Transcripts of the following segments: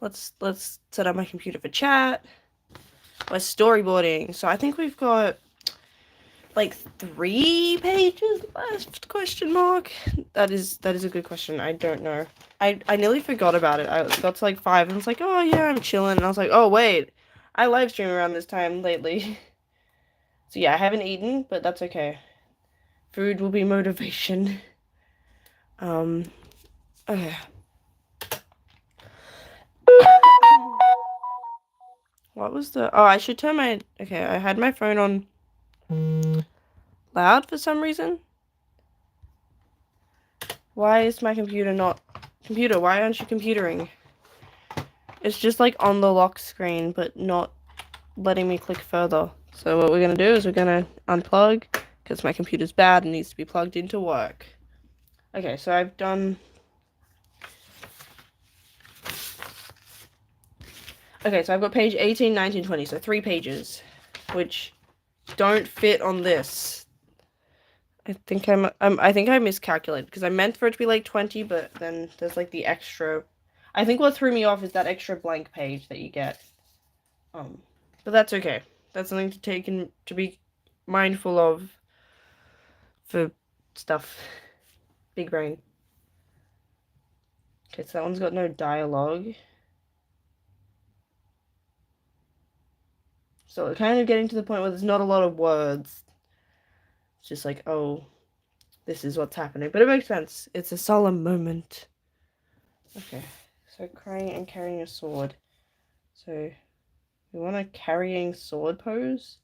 Let's set up my computer for chat. We're storyboarding. So I think we've got like 3 pages left, question mark. That is a good question. I don't know. I nearly forgot about it. I got to like 5 and was like, oh yeah, I'm chilling. And I was like, oh wait, I live stream around this time lately. So yeah, I haven't eaten, but that's okay. Food will be motivation. Okay. What was the... Oh, I should turn my... Okay, I had my phone on loud for some reason. Why is my computer not... Computer, why aren't you computering? It's just like on the lock screen, but not letting me click further. So what we're gonna do is we're gonna unplug, because my computer's bad and needs to be plugged into work. Okay, so I've done... Okay, so I've got page 18, 19, 20, so 3 pages, which don't fit on this. I think I miscalculated, because I meant for it to be like 20, but then there's like the extra... I think what threw me off is that extra blank page that you get. But that's okay. That's something to take in, to be mindful of for stuff. Big brain. Okay, so that one's got no dialogue. So we're kind of getting to the point where there's not a lot of words. It's just like, oh, this is what's happening. But it makes sense. It's a solemn moment. Okay, so crying and carrying a sword. So we want a carrying sword pose.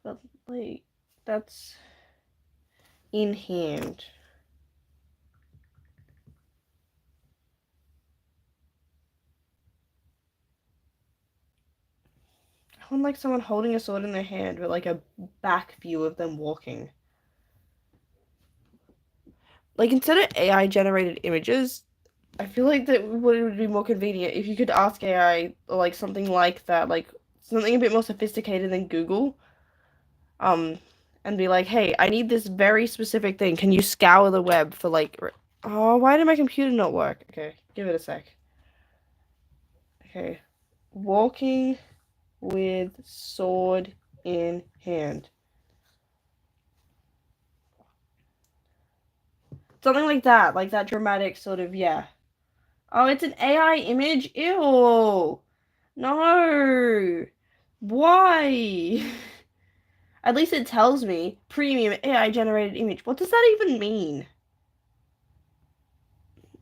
But like, that's in hand. I want like someone holding a sword in their hand with like a back view of them walking. Like instead of AI generated images, I feel like that would be more convenient if you could ask AI or like something like that, like something a bit more sophisticated than Google. And be like, hey, I need this very specific thing. Can you scour the web for like... Oh, why did my computer not work? Okay, give it a sec. Okay. Walking with sword in hand. Something like that dramatic sort of, yeah. Oh, it's an AI image? Ew. No. Why? At least it tells me premium AI generated image. What does that even mean?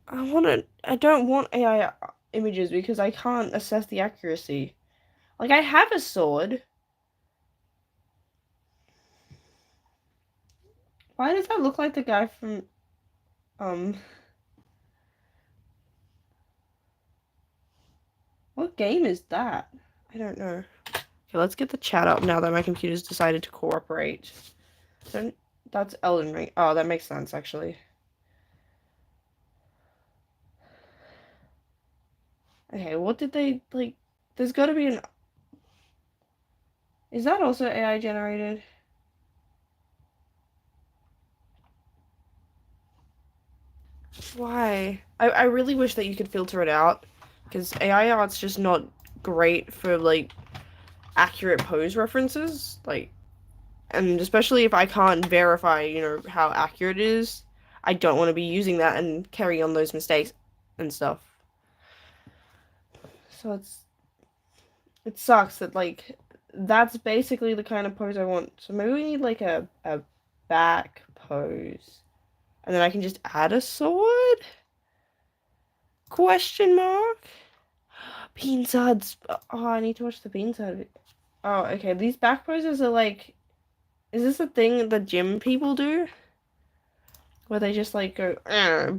I don't want AI images because I can't assess the accuracy. Like, I have a sword. Why does that look like the guy from, what game is that? I don't know. Okay, let's get the chat up now that my computer's decided to cooperate. That's Elden Ring. Oh, that makes sense, actually. Okay, what did they, like, there's gotta be an... Is that also AI generated? Why? I really wish that you could filter it out, because AI art's just not great for, like, accurate pose references, like, and especially if I can't verify, you know, how accurate it is, I don't want to be using that and carry on those mistakes and stuff. So it sucks that, like, that's basically the kind of pose I want. So maybe we need, like, a back pose. And then I can just add a sword? Question mark? Bean suds. Oh, I need to watch the bean sud. Oh, okay. These back poses are like... Is this a thing that gym people do? Where they just like go,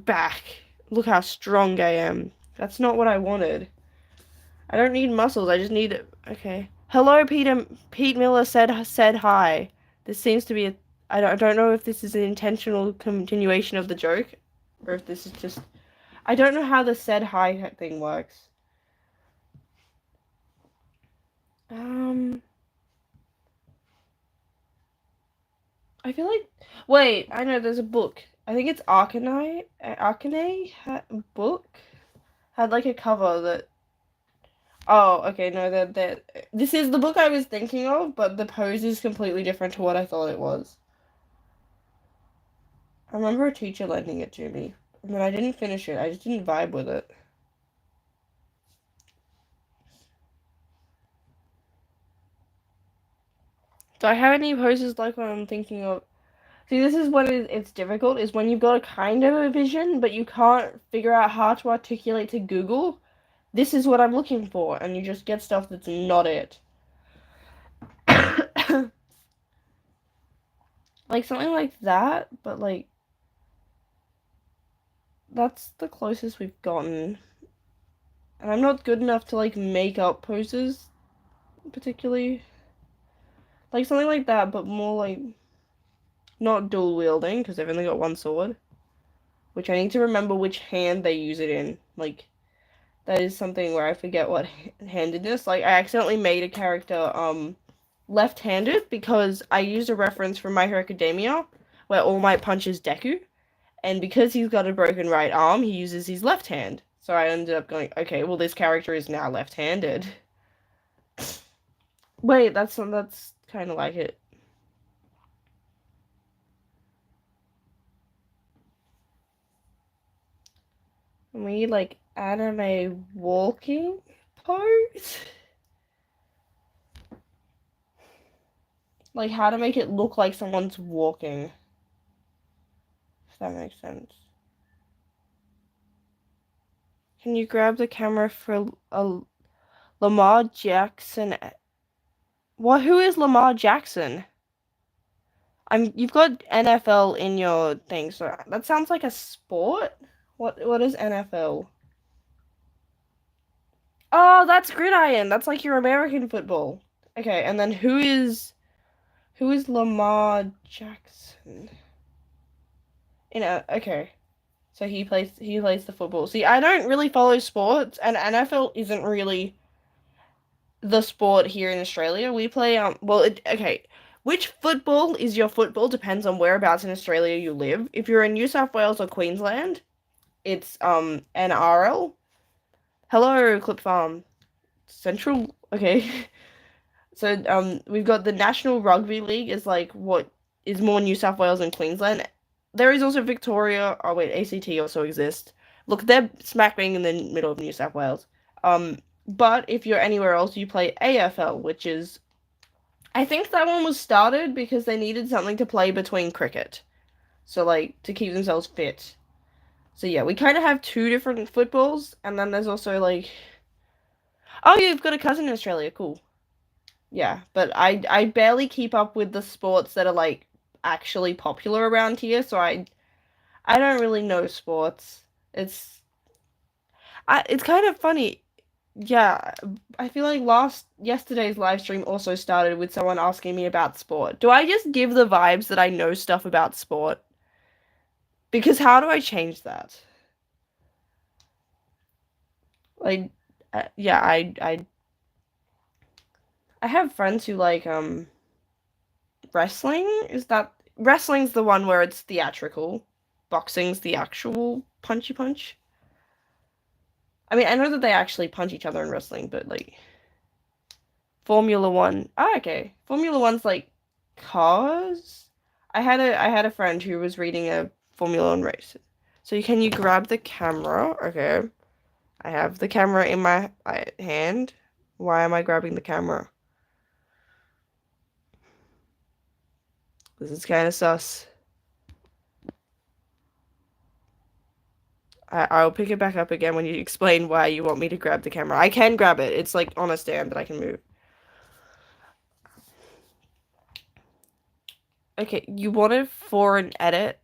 back. Look how strong I am. That's not what I wanted. I don't need muscles. I just need... Okay. Hello, Peter. Pete Miller said hi. This seems to be a... I don't know if this is an intentional continuation of the joke, or if this is just... I don't know how the said hi thing works. I feel like, wait, I know there's a book. I think it's Arcanine book had like a cover that. Oh, okay, no, that this is the book I was thinking of, but the pose is completely different to what I thought it was. I remember a teacher lending it to me, and then I didn't finish it. I just didn't vibe with it. Do I have any poses like what I'm thinking of? See, this is what it's difficult, is when you've got a kind of a vision, but you can't figure out how to articulate to Google, this is what I'm looking for, and you just get stuff that's not it. Like something like that, but like, that's the closest we've gotten. And I'm not good enough to like make up poses, particularly. Like something like that, but more like, not dual wielding, because they've only got one sword. Which I need to remember which hand they use it in. Like, that is something where I forget what handedness. Like, I accidentally made a character left-handed because I used a reference from My Hero Academia where All Might punches Deku, and because he's got a broken right arm, he uses his left hand. So I ended up going, okay, well this character is now left-handed. Wait, that's kind of like it. We like anime walking pose. Like how to make it look like someone's walking. If that makes sense. Can you grab the camera for a Lamar Jackson? What? Who is Lamar Jackson? You've got NFL in your thing, so that sounds like a sport. What is NFL? Oh, that's gridiron. That's like your American football. Okay, and then who is Lamar Jackson? Okay. So he plays the football. See, I don't really follow sports, and NFL isn't really the sport here in Australia. We play okay. Which football is your football depends on whereabouts in Australia you live. If you're in New South Wales or Queensland, it's NRL. Hello, Clip Farm. Central. Okay. So we've got the National Rugby League is like what is more New South Wales and Queensland. There is also Victoria. Oh wait, ACT also exists. Look, they're smack bang in the middle of New South Wales. But if you're anywhere else, you play AFL, which is, I think that one was started because they needed something to play between cricket. So like to keep themselves fit. So yeah, we kind of have two different footballs, and then there's also like, oh, you've got a cousin in Australia. Cool. Yeah, but I barely keep up with the sports that are like actually popular around here, so I don't really know sports. It's kind of funny. Yeah, I feel like yesterday's live stream also started with someone asking me about sport. Do I just give the vibes that I know stuff about sport? Because how do I change that? Like, yeah, I have friends who like wrestling. Wrestling's the one where it's theatrical. Boxing's the actual punchy punch. I mean, I know that they actually punch each other in wrestling, but like Formula One. Ah, okay. Formula One's like cars. I had a friend who was reading a Formula One race. So can you grab the camera? Okay. I have the camera in my hand. Why am I grabbing the camera? This is kind of sus. I'll pick it back up again when you explain why you want me to grab the camera. I can grab it. It's like on a stand that I can move. Okay, you want it for an edit?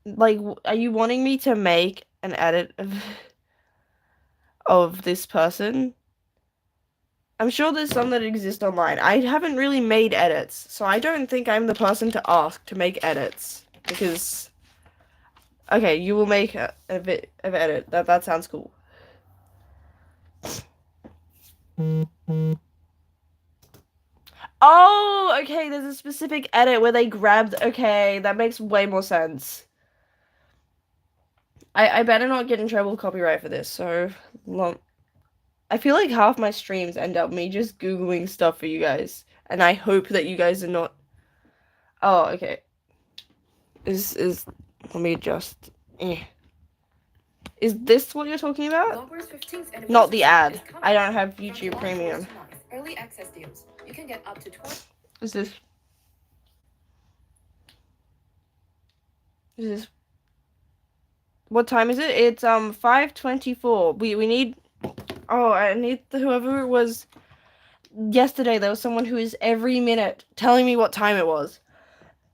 Like, are you wanting me to make an edit of this person? I'm sure there's some that exist online. I haven't really made edits, so I don't think I'm the person to ask to make edits. Because, okay, you will make a bit of edit. That sounds cool. Oh, Oh, okay, there's a specific edit where they grabbed. Okay, that makes way more sense. I better not get in trouble with copyright for this. So long. I feel like half my streams end up me just Googling stuff for you guys. And I hope that you guys are not. Oh, okay. Let me adjust. Is this what you're talking about? Not the ad. I don't have YouTube Premium. Early access deals. You can get up to 20. Is this? Is this? What time is it? It's 5:24. We need. Oh, I need whoever it was yesterday. There was someone who is every minute telling me what time it was.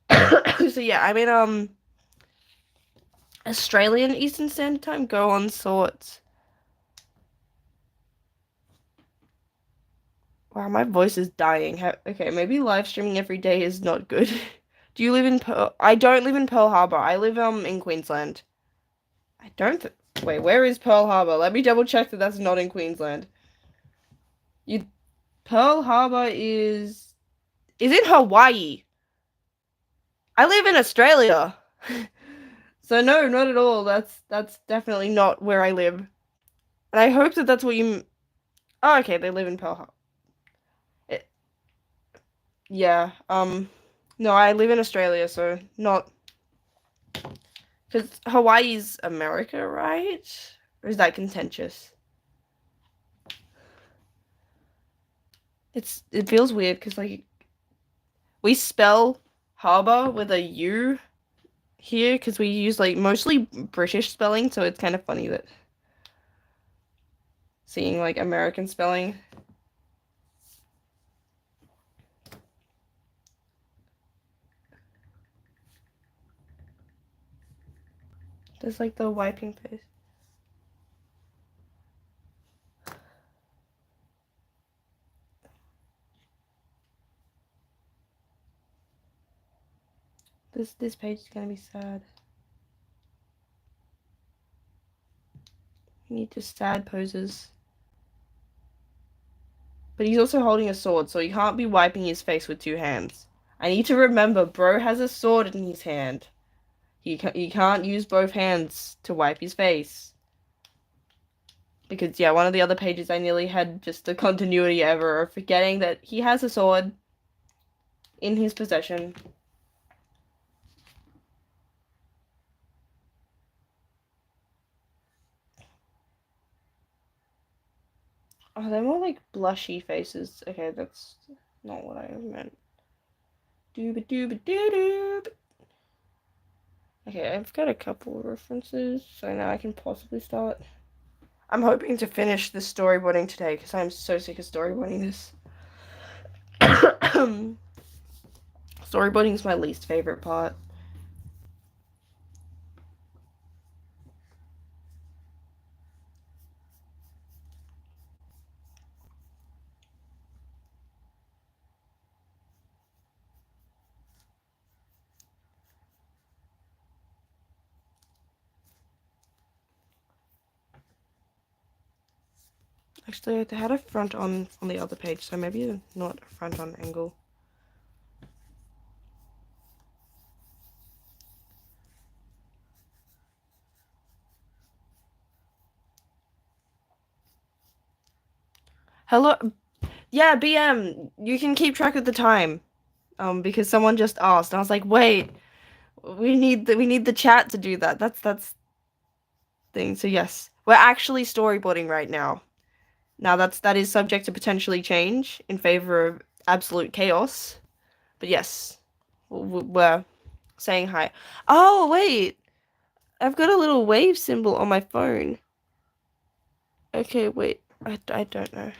So yeah, I'm in Australian Eastern Standard Time. Go on sorts. Wow, my voice is dying. Okay, maybe live streaming every day is not good. Do you live in Pearl? I don't live in Pearl Harbor. I live in Queensland. I don't. Wait, where is Pearl Harbor? Let me double check that that's not in Queensland. Pearl Harbor is in Hawaii. I live in Australia. So no, not at all. That's definitely not where I live. And I hope that that's what you. Oh, okay. They live in Pearl Harbor. Yeah. No, I live in Australia, so not. Because Hawaii's America, right? Or is that contentious? It feels weird because like we spell harbor with a U here because we use like mostly British spelling, so it's kind of funny that seeing like American spelling. There's like the wiping face. This page is gonna be sad. You need just sad poses. But he's also holding a sword, so he can't be wiping his face with two hands. I need to remember, bro has a sword in his hand. He can't use both hands to wipe his face. Because, yeah, one of the other pages I nearly had just a continuity error of forgetting that he has a sword in his possession. Oh, they're more like blushy faces. Okay, that's not what I meant. Dooba dooba doo doob. Okay, I've got a couple of references, so now I can possibly start. I'm hoping to finish this storyboarding today because I'm so sick of storyboarding this. Storyboarding is my least favorite part. Actually, they had a front on the other page, so maybe not a front on angle. Hello, yeah, BM. You can keep track of the time, because someone just asked. And I was like, wait, we need the chat to do that. That's thing. So yes, we're actually storyboarding right now. Now that is subject to potentially change in favor of absolute chaos. But yes, we're saying hi. Oh, wait. I've got a little wave symbol on my phone. Okay, wait. I don't know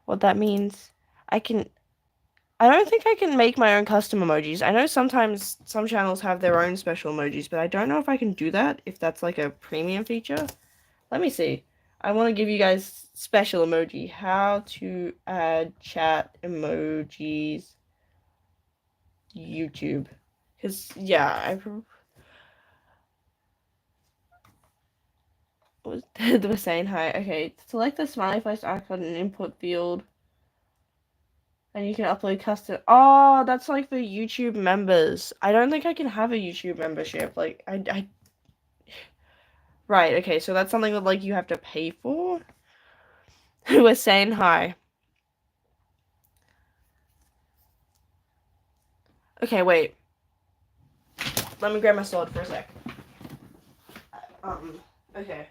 what that means. I don't think I can make my own custom emojis. I know sometimes some channels have their own special emojis, but I don't know if I can do that, if that's like a premium feature. Let me see. I want to give you guys special emoji. How to add chat emojis YouTube. Because, yeah, I they were saying hi. Okay, select the smiley face icon in input field. And you can upload custom. Oh, that's like for YouTube members. I don't think I can have a YouTube membership. Like, right, okay, so that's something that, like, you have to pay for? We're saying hi. Okay, wait. Let me grab my sword for a sec. Okay.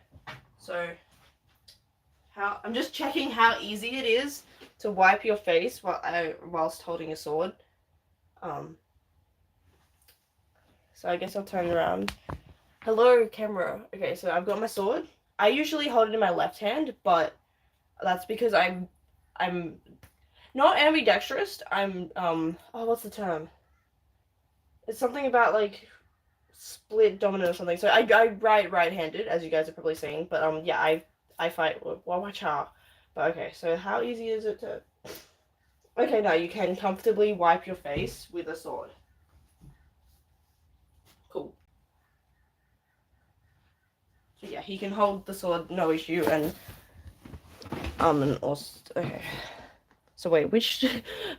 So, I'm just checking how easy it is to wipe your face whilst holding a sword. So I guess I'll turn around. Hello, camera. Okay, so I've got my sword. I usually hold it in my left hand, but that's because I'm not ambidextrous. I'm what's the term? It's something about like split dominant or something. So I write right-handed, as you guys are probably seeing. But yeah, I fight wawacha. But okay, so how easy is it to? Okay, now you can comfortably wipe your face with a sword. Cool. So yeah, he can hold the sword, no issue, and also okay. So wait, which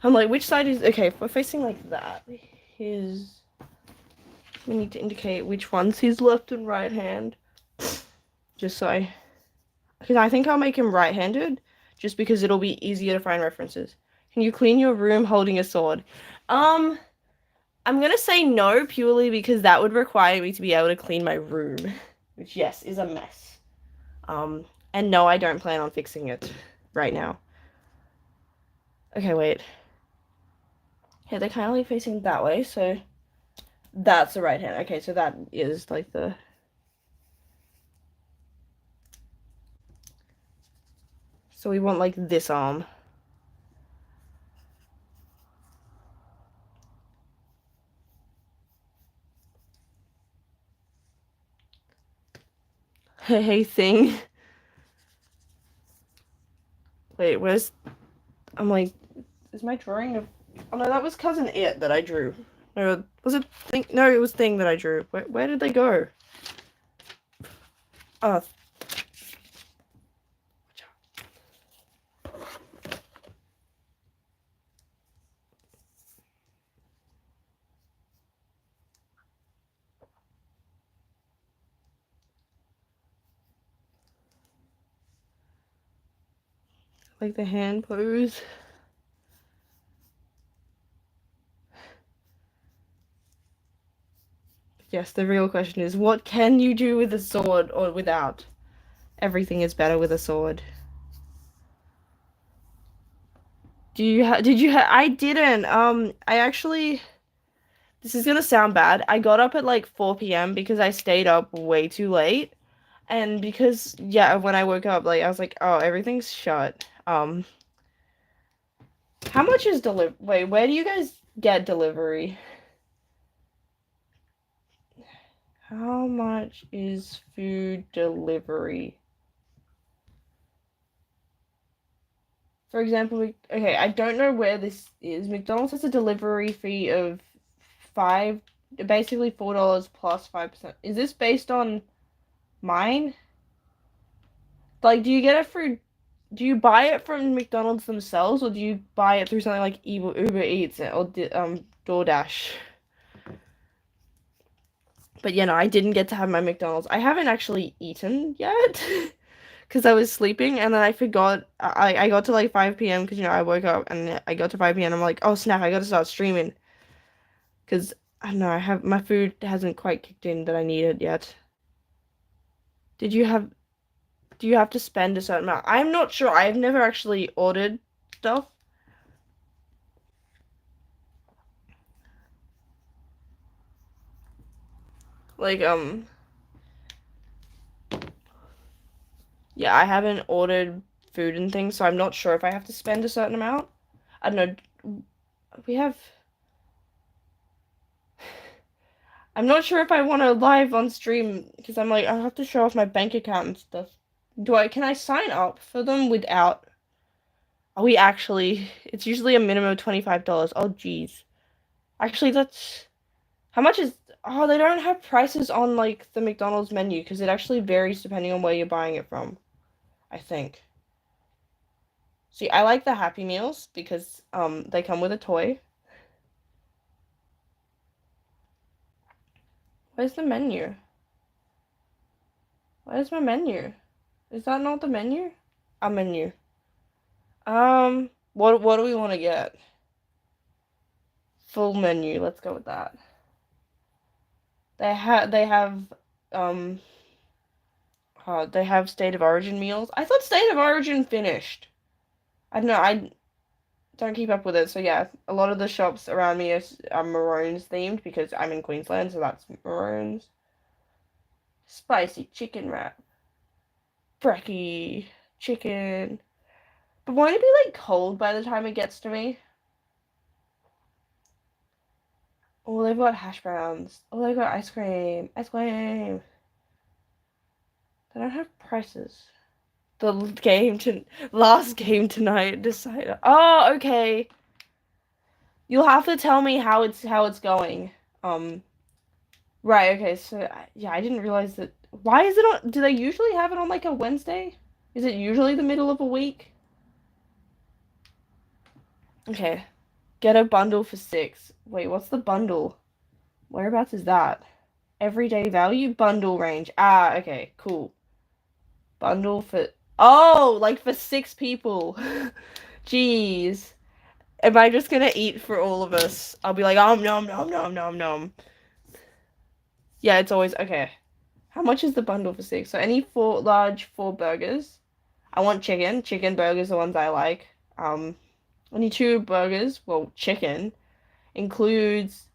I'm like, which side is okay? If we're facing like that, we need to indicate which one's his left and right hand. Just so because I think I'll make him right-handed, just because it'll be easier to find references. Can you clean your room holding a sword? I'm gonna say no, purely because that would require me to be able to clean my room, which yes, is a mess. And no, I don't plan on fixing it right now. Okay, wait. Yeah, they're kind of like facing that way, so that's the right hand. Okay, so that is like the... So we want like this arm. Hey, thing. Wait, where's... I'm like... Is my drawing of... Oh no, that was Cousin It that I drew. No, was it Thing? No, it was Thing that I drew. Where did they go? Oh. Like the hand pose. Yes, the real question is, what can you do with a sword or without? Everything is better with a sword. I didn't. I actually... This is gonna sound bad. I got up at like 4 p.m. because I stayed up way too late. And because, yeah, when I woke up, like, I was like, oh, everything's shut. How much is wait, where do you guys get delivery? How much is food delivery? For example, okay, I don't know where this is. McDonald's has a delivery fee of basically $4 plus 5%. Is this based on mine? Like, do you get it through, do you buy it from McDonald's themselves, or do you buy it through something like Uber Eats or DoorDash? But yeah, no, I didn't get to have my McDonald's. I haven't actually eaten yet because I was sleeping, and then I forgot. I got to like 5 p.m. because, you know, I woke up and I got to 5 p.m. I'm like, oh snap, I got to start streaming because I don't know, my food hasn't quite kicked in that I needed yet. Do you have to spend a certain amount? I'm not sure. I've never actually ordered stuff. Like, yeah, I haven't ordered food and things, so I'm not sure if I have to spend a certain amount. I don't know. We have... I'm not sure if I want to live on stream, because I'm like, I have to show off my bank account and stuff. Can I sign up for them without... Are we actually... It's usually a minimum of $25. Oh, geez. Actually, that's... How much is... Oh, they don't have prices on, like, the McDonald's menu, because it actually varies depending on where you're buying it from, I think. See, I like the Happy Meals because they come with a toy. Where's the menu? Where's my menu? Is that not the menu? A menu. What do we want to get? Full menu. Let's go with that. They have um they have State of Origin meals. I thought State of Origin finished. I don't know. I don't keep up with it. So yeah, a lot of the shops around me are maroons themed because I'm in Queensland, so that's maroons. Spicy chicken wrap, brekkie chicken. But won't it be like cold by the time it gets to me? Oh, they've got hash browns. Oh, they've got ice cream. Ice cream. They don't have prices. The last game tonight decided. Oh, okay. You'll have to tell me how it's going. Um, right. Okay. So yeah, I didn't realize that. Why is it on? Do they usually have it on like a Wednesday? Is it usually the middle of a week? Okay. Get a bundle for 6. Wait, what's the bundle? Whereabouts is that? Everyday value bundle range. Ah, okay, cool. Bundle for like for 6 people. Jeez. Am I just gonna eat for all of us? I'll be like, nom nom nom nom nom. Yeah, it's always okay. How much is the bundle for 6? So any four burgers. I want chicken. Chicken burgers are the ones I like. Only 2 burgers. Well, chicken includes.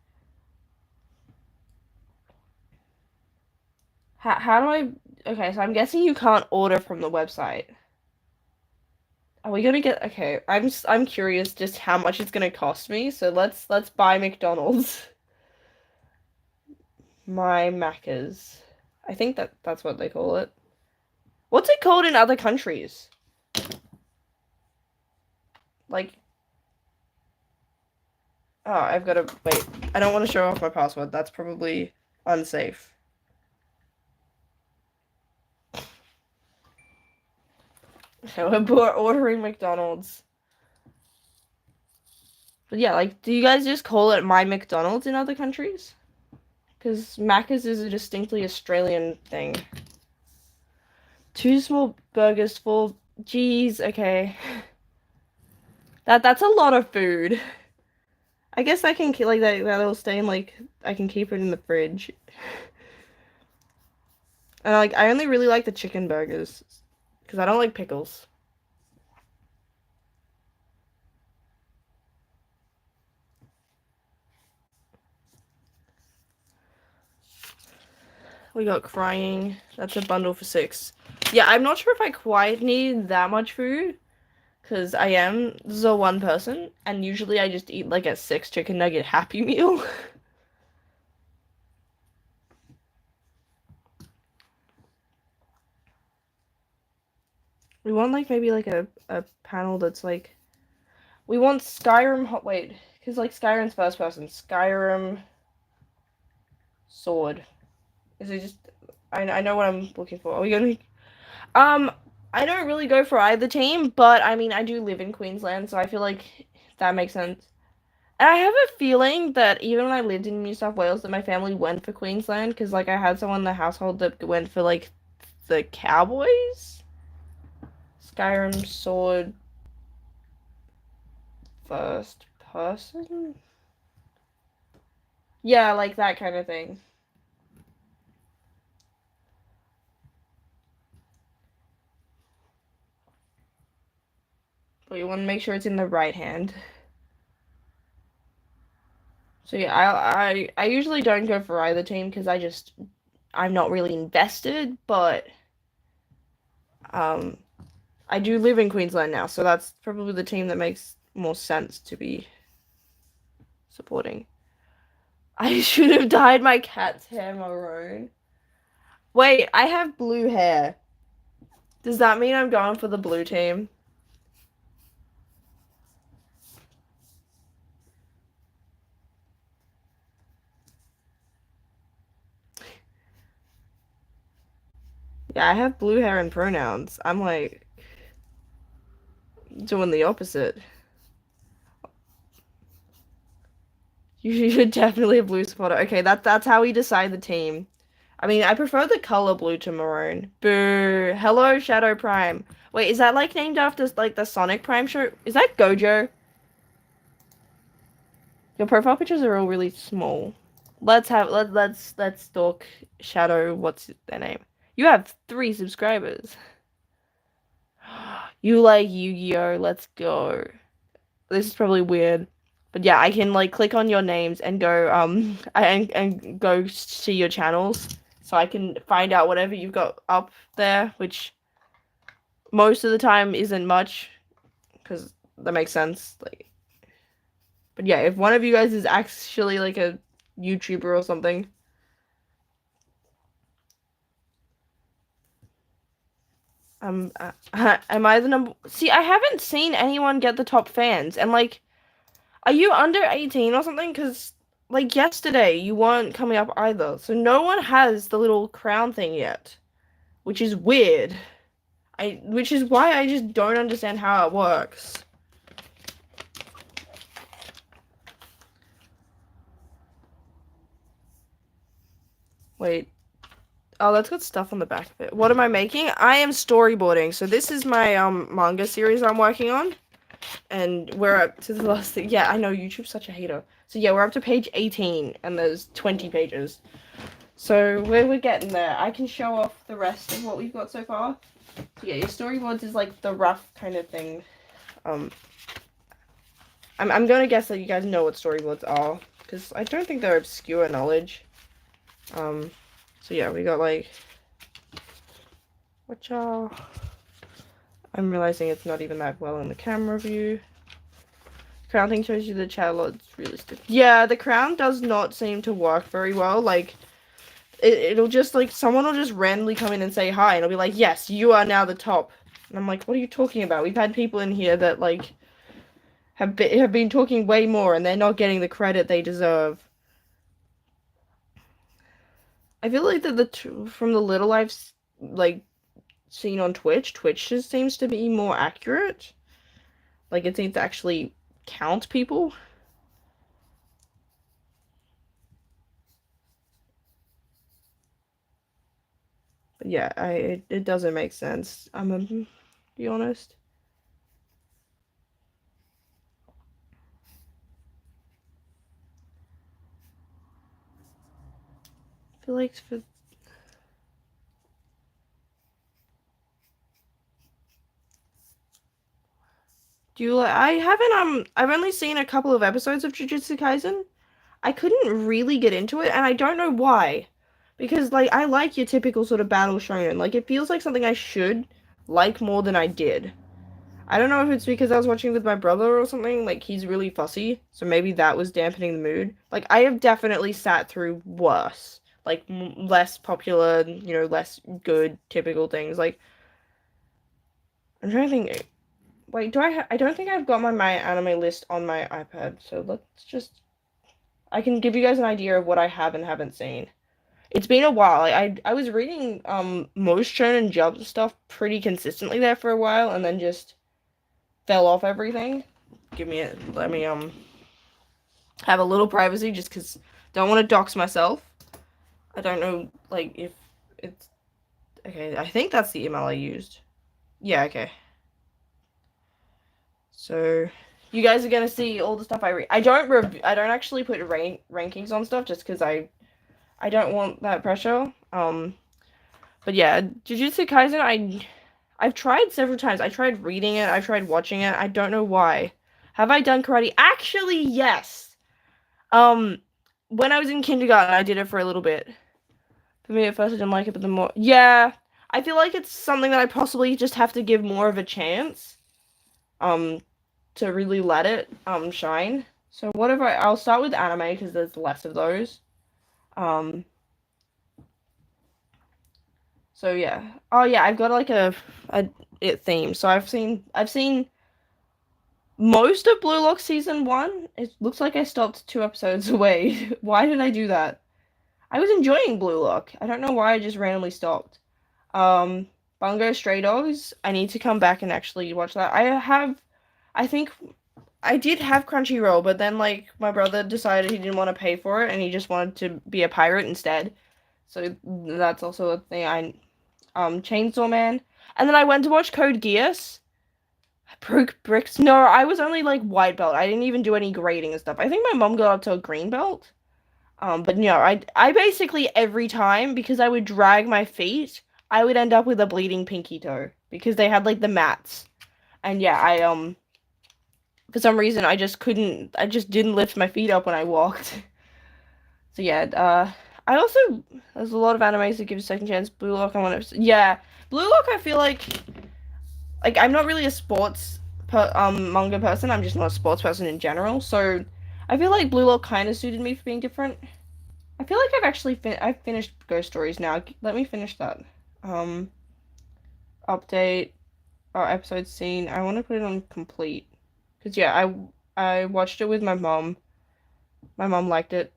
How do I? Okay, so I'm guessing you can't order from the website. Are we gonna get? Okay, I'm curious just how much it's gonna cost me. So let's buy McDonald's. My Macca's. I think that's what they call it. What's it called in other countries? Like, oh, I've got to wait. I don't want to show off my password. That's probably unsafe. So we're ordering McDonald's. But yeah, like, do you guys just call it My McDonald's in other countries? Because Macca's is a distinctly Australian thing. 2 small burgers, 4. Jeez, okay. That's a lot of food. I guess I can like that'll stay in like I can keep it in the fridge. And I only really like the chicken burgers because I don't like pickles. We got crying. That's a bundle for 6. Yeah, I'm not sure if I quite need that much food because I am the one person, and usually I just eat like a 6 chicken nugget Happy Meal. We want like maybe like a panel that's like we want Skyrim hot wait, because like Skyrim's first person. Skyrim sword. Is it just I know what I'm looking for. Are we gonna um I don't really go for either team, but I mean I do live in Queensland, so I feel like that makes sense. And I have a feeling that even when I lived in New South Wales that my family went for Queensland because like I had someone in the household that went for like the Cowboys. Skyrim sword first person? Yeah, like that kind of thing. But you want to make sure it's in the right hand. So yeah, I usually don't go for either team because I'm not really invested, but um I do live in Queensland now, so that's probably the team that makes more sense to be supporting. I should have dyed my cat's hair maroon. Wait, I have blue hair. Does that mean I'm going for the blue team? Yeah, I have blue hair and pronouns. I'm like, doing the opposite. You should definitely a blue supporter. Okay, that's how we decide the team. I mean, I prefer the color blue to maroon. Boo. Hello, Shadow Prime. Wait, is that like named after like the Sonic Prime show? Is that Gojo? Your profile pictures are all really small. Let's stalk Shadow. What's their name? You have 3 subscribers. You like Yu-Gi-Oh! Let's go. This is probably weird. But yeah, I can like click on your names and go and go see your channels. So I can find out whatever you've got up there, which most of the time isn't much, because that makes sense. Like, but yeah, if one of you guys is actually like a YouTuber or something, am I the number? See, I haven't seen anyone get the top fans, and like, are you under 18 or something? Because like yesterday, you weren't coming up either, so no one has the little crown thing yet, which is weird. Which is why I just don't understand how it works. Wait. Oh, that's got stuff on the back of it. What am I making? I am storyboarding. So this is my manga series I'm working on. And we're up to the last thing. Yeah, I know YouTube's such a hater. So yeah, we're up to page 18 and there's 20 pages. So we're getting there. I can show off the rest of what we've got so far. So yeah, your storyboards is like the rough kind of thing. I'm gonna guess that you guys know what storyboards are, because I don't think they're obscure knowledge. So yeah, we got like, what y'all? I'm realizing it's not even that well in the camera view. Crown thing shows you the channel. It's really stiff. Yeah, the crown does not seem to work very well. Like, it'll just like someone will just randomly come in and say hi, and it'll be like, yes, you are now the top. And I'm like, what are you talking about? We've had people in here that like have been talking way more, and they're not getting the credit they deserve. I feel like that from the little I've like seen on Twitch just seems to be more accurate. Like it seems to actually count people. But yeah, it doesn't make sense. I'm gonna be honest. I feel like for do you like I haven't I've only seen a couple of episodes of Jujutsu Kaisen. I couldn't really get into it, and I don't know why. Because like I like your typical sort of battle shonen. Like it feels like something I should like more than I did. I don't know if it's because I was watching with my brother or something. Like he's really fussy, so maybe that was dampening the mood. Like I have definitely sat through worse, like less popular, less good typical things. Like I'm trying to think. Wait, I don't think I've got my anime list on my iPad. So let's just. I can give you guys an idea of what I have and haven't seen. It's been a while. I was reading most Shonen Jump stuff pretty consistently there for a while, and then just fell off everything. Let me have a little privacy, just because don't want to dox myself. I don't know like if it's okay. I think that's the email I used. Yeah, okay. So you guys are gonna see all the stuff I read. I don't actually put rankings on stuff, just because I don't want that pressure. But yeah, Jujutsu Kaisen, I've tried several times. I tried reading it. I tried watching it. I don't know why. Have I done karate? Actually, yes. When I was in kindergarten, I did it for a little bit. For me, at first, I didn't like it, but the more, yeah, I feel like it's something that I possibly just have to give more of a chance. To really let it shine. So whatever, I'll start with anime because there's less of those. So yeah. Oh yeah, I've got like a it theme. So I've seen most of Blue Lock season 1. It looks like I stopped 2 episodes away. Why did I do that? I was enjoying Blue Lock. I don't know why I just randomly stopped. Bungo Stray Dogs. I need to come back and actually watch that. I think I did have Crunchyroll, but then like my brother decided he didn't want to pay for it and he just wanted to be a pirate instead. So that's also a thing. I Chainsaw Man, and then I went to watch Code Geass. I broke bricks. No, I was only like white belt. I didn't even do any grading and stuff. I think my mom got up to a green belt. But no, I basically every time because I would drag my feet, I would end up with a bleeding pinky toe because they had like the mats. And yeah, I for some reason I just didn't lift my feet up when I walked. So yeah, I also there's a lot of animes that give a second chance. Blue Lock, I want to yeah, Blue Lock. I feel like I'm not really a manga person. I'm just not a sports person in general. So I feel like Blue Lock kind of suited me for being different. I feel like I've finished Ghost Stories now. Let me finish that. Um, update our episode scene. I want to put it on complete because yeah, I watched it with my mom. My mom liked it.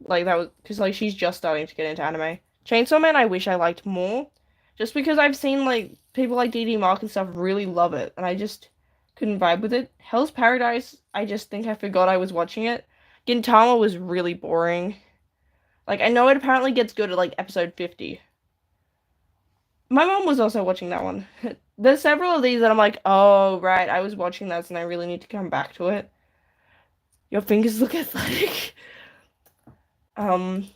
Like that was because like she's just starting to get into anime. Chainsaw Man, I wish I liked more, just because I've seen like people like DD Mark and stuff really love it, and I just couldn't vibe with it. Hell's Paradise, I just think I forgot I was watching it. Gintama was really boring. Like I know it apparently gets good at like episode 50. My mom was also watching that one. There's several of these that I'm like, oh right, I was watching that and I really need to come back to it. Your fingers look athletic. Um,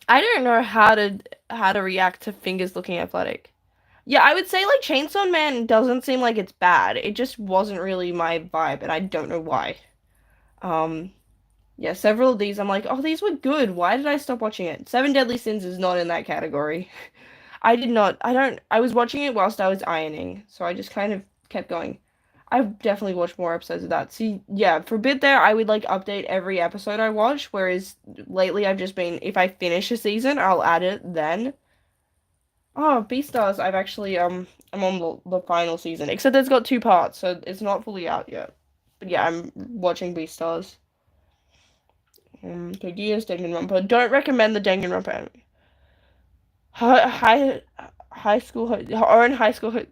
I don't know how to react to fingers looking athletic. Yeah, I would say like Chainsaw Man doesn't seem like it's bad. It just wasn't really my vibe, and I don't know why. Um, yeah, several of these I'm like, oh, these were good. Why did I stop watching it? Seven Deadly Sins is not in that category. I did not. I don't. I was watching it whilst I was ironing, so I just kind of kept going. I've definitely watched more episodes of that. See, yeah, for a bit there, I would like update every episode I watch, whereas lately I've just been, if I finish a season, I'll add it then. Oh, Beastars, I've actually, I'm on the final season, except it's got two parts, so it's not fully out yet. But yeah, I'm watching Beastars. Okay, Gears, Danganronpa. Don't recommend the Danganronpa anime. High, high school, or in high school.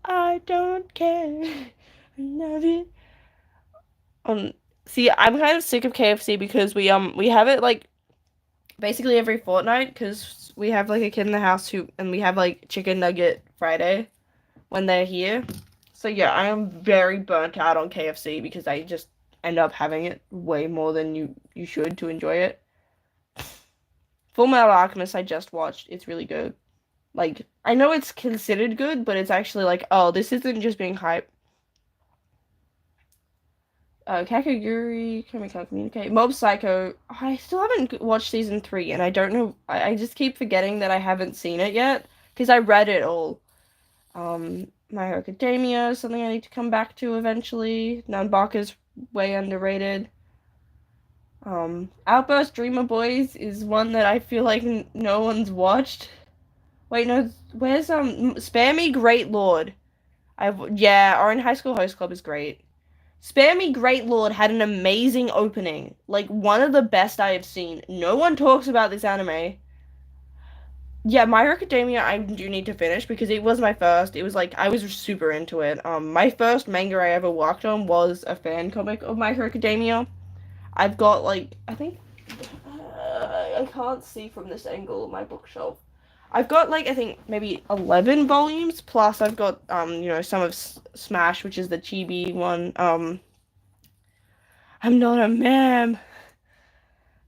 I don't care. I love it. Um, see, I'm kind of sick of KFC because we have it like basically every fortnight because we have like a kid in the house who and we have like chicken nugget Friday when they're here. So yeah, I am very burnt out on KFC because I just end up having it way more than you should to enjoy it. Full Metal Alchemist I just watched. It's really good. Like I know it's considered good, but it's actually like, oh, this isn't just being hype. Kakaguri, Chemical Communicate, Mob Psycho. I still haven't watched season 3, and I don't know. I just keep forgetting that I haven't seen it yet because I read it all. My Hero Academia is something I need to come back to eventually. Nanbaka's way underrated. Outburst Dreamer Boys is one that I feel like no one's watched. Wait, no, where's Spare Me Great Lord. Yeah, Orange High School Host Club is great. Spare Me Great Lord had an amazing opening. Like, one of the best I have seen. No one talks about this anime. Yeah, My Hero Academia I do need to finish because it was my first. It was like, I was super into it. My first manga I ever worked on was a fan comic of My Hero Academia. I've got, like, I think, I can't see from this angle of my bookshelf. I've got, like, I think maybe 11 volumes, plus I've got, some of Smash, which is the chibi one. I'm not a ma'am.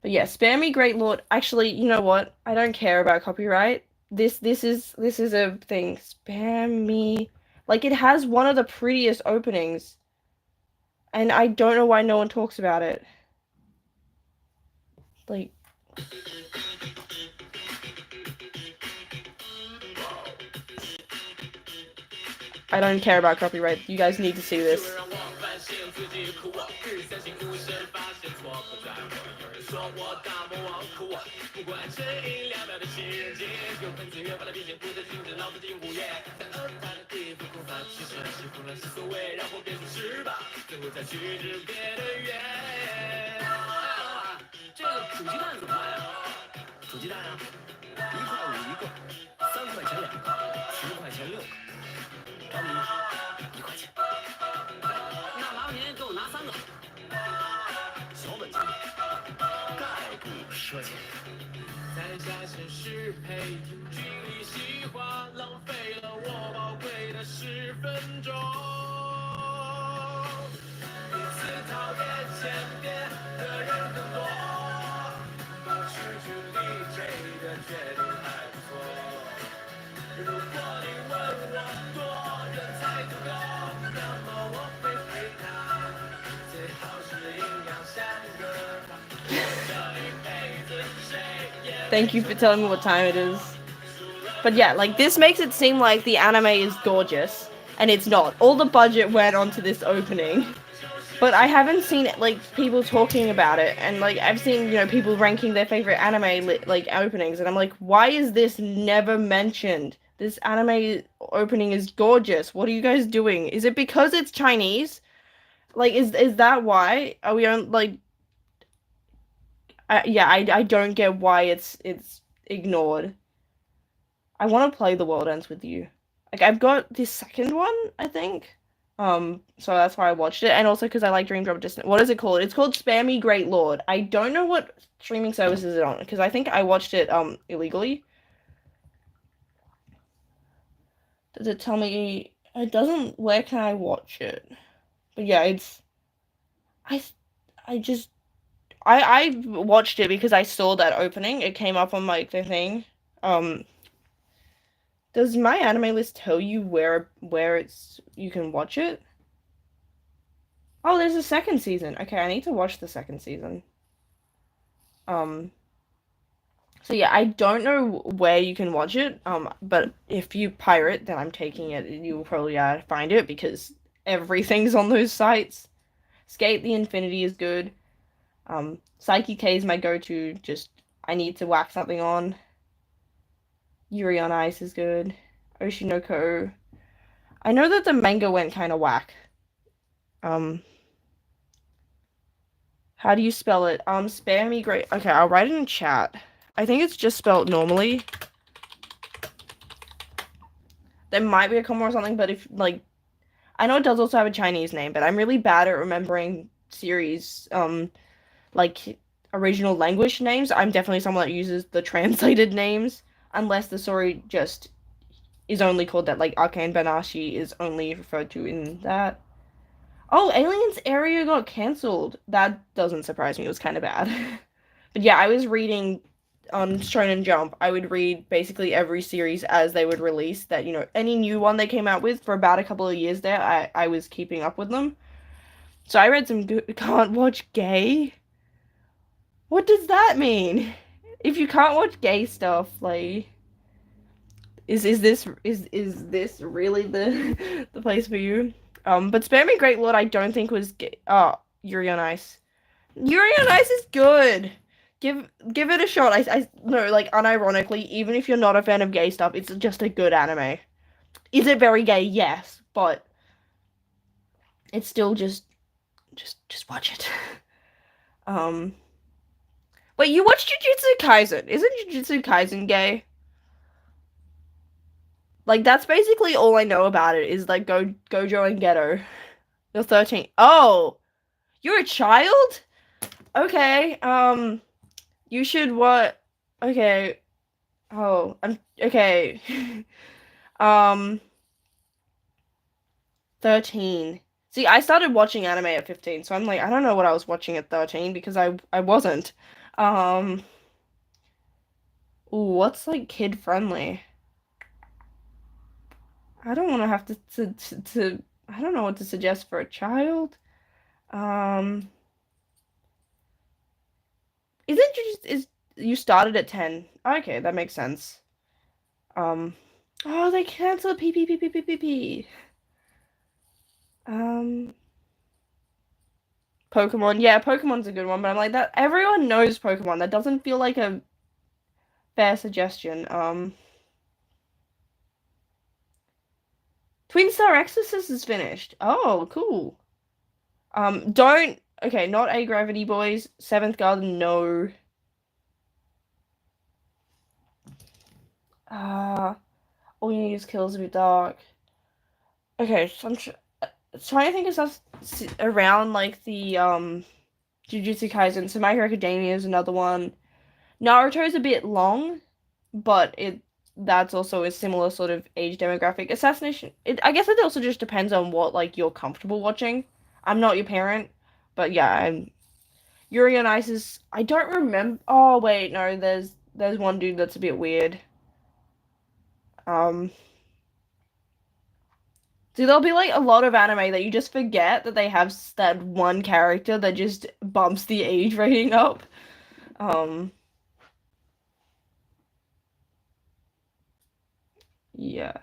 But yeah, Spare Me Great Lord. Actually, you know what? I don't care about copyright. This is a thing. Spare Me. Like it has one of the prettiest openings. And I don't know why no one talks about it. Like I don't care about copyright. You guys need to see this. 才下线适配，距离细化，浪费了我宝贵的10分钟。彼此讨厌前边的人更多，保持距离，这个决定还不错。如果你问我多远才足够，那么我会回答，最好是阴阳相隔。这一辈子谁也 Thank you for telling me what time it is. But yeah, like, this makes it seem like the anime is gorgeous, and it's not. All the budget went onto this opening. But I haven't seen, like, people talking about it, and, like, I've seen, people ranking their favorite anime, like, openings, and I'm like, why is this never mentioned? This anime opening is gorgeous. What are you guys doing? Is it because it's Chinese? Like, is that why? Are we on, like, yeah, I don't get why it's ignored. I want to play The World Ends With You. Like, I've got the second one, I think. So that's why I watched it, and also because I like Dream Drop Distance. What is it called? It's called Spare Me Great Lord. I don't know what streaming service is it on, because I think I watched it illegally. Does it tell me? It doesn't. Where can I watch it? But yeah, it's. I I just I watched it because I saw that opening. It came up on like the thing. Does my anime list tell you where you can watch it? Oh, there's a second season. Okay, I need to watch the second season. So yeah, I don't know where you can watch it. But if you pirate, then I'm taking it. You'll probably find it because everything's on those sites. Skate the Infinity is good. Psyche K is my go-to. Just I need to whack something on. Yuri on Ice is good. Oshinoko. I know that the manga went kind of whack. How do you spell it? Spare me great. Okay, I'll write it in chat. I think it's just spelled normally. There might be a comma or something, but if, like, I know it does also have a Chinese name, but I'm really bad at remembering series, like, original language names. I'm definitely someone that uses the translated names, unless the story just is only called that, like, Arcane Banashi is only referred to in that. Oh, Aliens Area got cancelled. That doesn't surprise me. It was kind of bad. But yeah, I was reading on Shonen Jump. I would read basically every series as they would release that, any new one they came out with for about a couple of years there. I was keeping up with them. So I read some can't watch gay. What does that mean? If you can't watch gay stuff, like, is this really the the place for you? But Spare Me Great Lord, I don't think was gay. Oh, Yuri on Ice. Yuri on Ice is good. Give it a shot. I no, like, unironically, even if you're not a fan of gay stuff, it's just a good anime. Is it very gay? Yes, but it's still just watch it. Wait, you watched Jujutsu Kaisen? Isn't Jujutsu Kaisen gay? Like, that's basically all I know about it is, like, Gojo and Geto. You're 13. Oh, you're a child? Okay. You should what? Okay. Oh, I'm okay. 13. See, I started watching anime at 15, so I'm like, I don't know what I was watching at 13 because I wasn't. Um, ooh, what's like kid friendly? I don't want to have to I don't know what to suggest for a child. Um, isn't you just is you started at 10? Okay, that makes sense. Um, oh, they canceled P. Um, Pokemon. Yeah, Pokemon's a good one, but I'm like that. Everyone knows Pokemon. That doesn't feel like a fair suggestion. Twin Star Exorcist is finished. Oh, cool. Don't. Okay, not A Gravity Boys. Seventh Garden, no. All you need is Kills of Dark. Okay, so I'm trying to think of stuff around like the Jujutsu Kaisen. So My Hero Academia is another one. Naruto's a bit long, but that's also a similar sort of age demographic. Assassination, I guess it also just depends on what like you're comfortable watching. I'm not your parent, but yeah, Yuri on Ice is. I don't remember. Oh wait, no. There's one dude that's a bit weird. Um, See, there'll be like a lot of anime that you just forget that they have that one character that just bumps the age rating up. Um, yeah.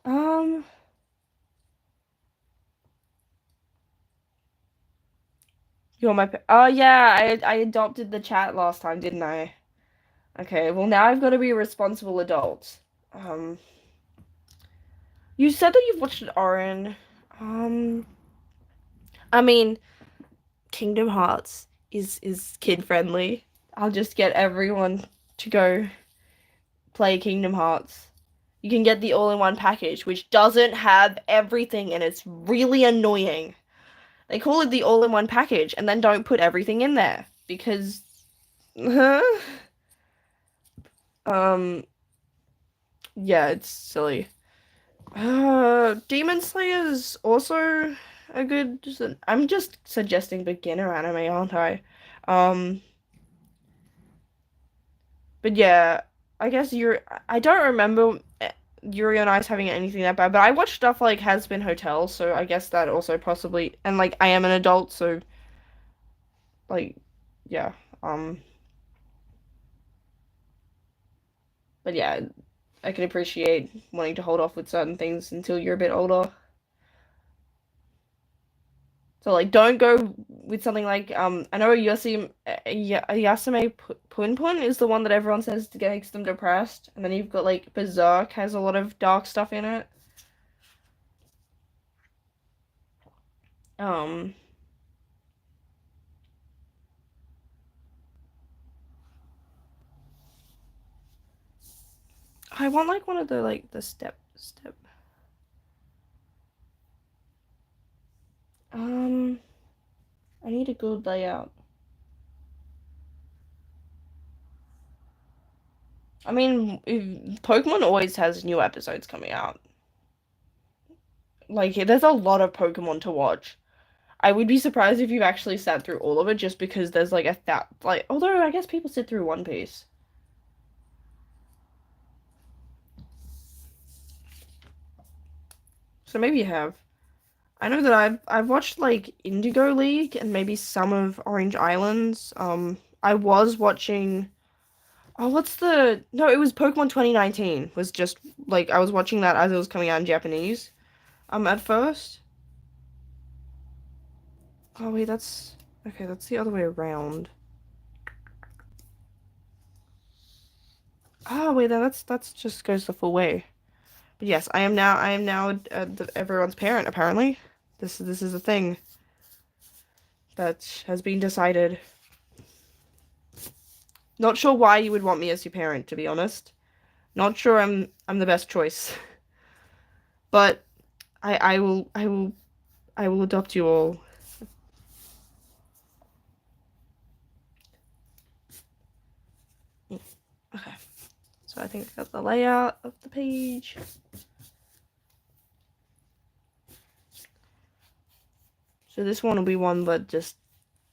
Um, you're my. Oh yeah, I adopted the chat last time, didn't I? Okay, well now I've got to be a responsible adult. Um, you said that you've watched Orin. Um, I mean, Kingdom Hearts is kid friendly. I'll just get everyone to go play Kingdom Hearts. You can get the all-in-one package, which doesn't have everything, and it's really annoying. They call it the all-in-one package and then don't put everything in there because, huh? Um, yeah, it's silly. Demon Slayer's also a good. I'm just suggesting beginner anime, aren't I? Um, but yeah, I guess you're. I don't remember Yuri on Ice having anything that bad, but I watch stuff like Has Been Hotel, so I guess that also possibly. And like, I am an adult, so like, yeah. Um, but yeah, I can appreciate wanting to hold off with certain things until you're a bit older. So like, don't go with something like I know Yasume Pun Pun is the one that everyone says to makes them depressed, and then you've got like Berserk has a lot of dark stuff in it. Um, I want like one of the like the step. Um, I need a good layout. I mean, Pokemon always has new episodes coming out. Like, there's a lot of Pokemon to watch. I would be surprised if you actually sat through all of it just because there's like a that like although I guess people sit through One Piece. So maybe you have. I know that I've watched like Indigo League and maybe some of Orange Islands. I was watching oh what's the no, it was Pokemon 2019 was just like I was watching that as it was coming out in Japanese. At first. Oh wait, that's okay, that's the other way around. Oh wait, that's just goes the full way. But yes, I am now everyone's parent apparently. This is a thing that has been decided. Not sure why you would want me as your parent, to be honest. Not sure I'm the best choice. But I will adopt you all. Okay. So I think I got the layout of the page. So this one will be one that just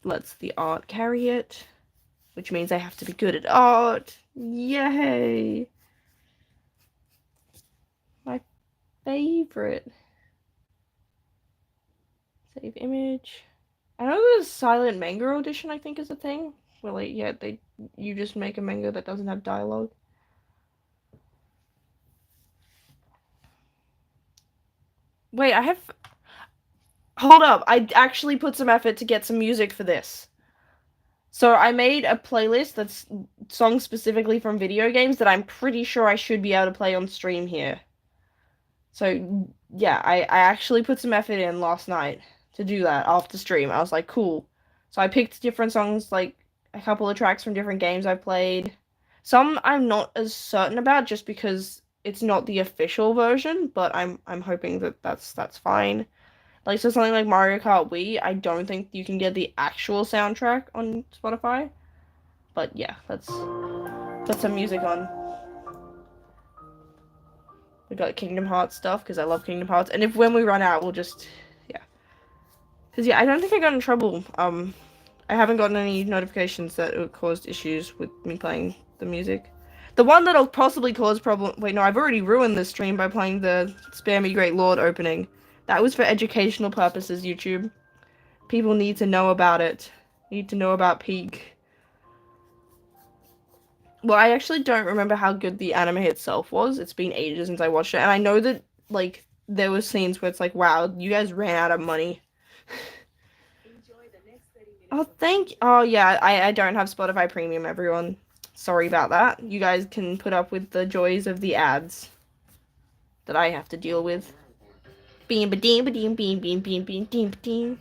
lets the art carry it, which means I have to be good at art. Yay! My favorite. Save image. I know there's silent manga audition, I think is a thing. Where like yeah, you just make a manga that doesn't have dialogue. Wait, I have hold up. I actually put some effort to get some music for this. So I made a playlist that's songs specifically from video games that I'm pretty sure I should be able to play on stream here. So yeah, I actually put some effort in last night to do that after stream. I was like, cool. So I picked different songs, like a couple of tracks from different games I've played. Some I'm not as certain about just because it's not the official version, but I'm hoping that that's fine. Like, so something like Mario Kart Wii, I don't think you can get the actual soundtrack on Spotify. But yeah, let's put some music on. We got Kingdom Hearts stuff because I love Kingdom Hearts. And if when we run out, we'll just yeah. Because yeah, I don't think I got in trouble. I haven't gotten any notifications that it caused issues with me playing the music. The one that'll possibly cause problem. Wait, no, I've already ruined the stream by playing the Spare Me Great Lord opening. That was for educational purposes, YouTube. People need to know about it. Need to know about Peak. Well, I actually don't remember how good the anime itself was. It's been ages since I watched it, and I know that like there were scenes where it's like, wow, you guys ran out of money. Oh, oh yeah, I don't have Spotify Premium, everyone. Sorry about that. You guys can put up with the joys of the ads that I have to deal with. Beam ba deem ba deem beam beam beam beam deem ba deem.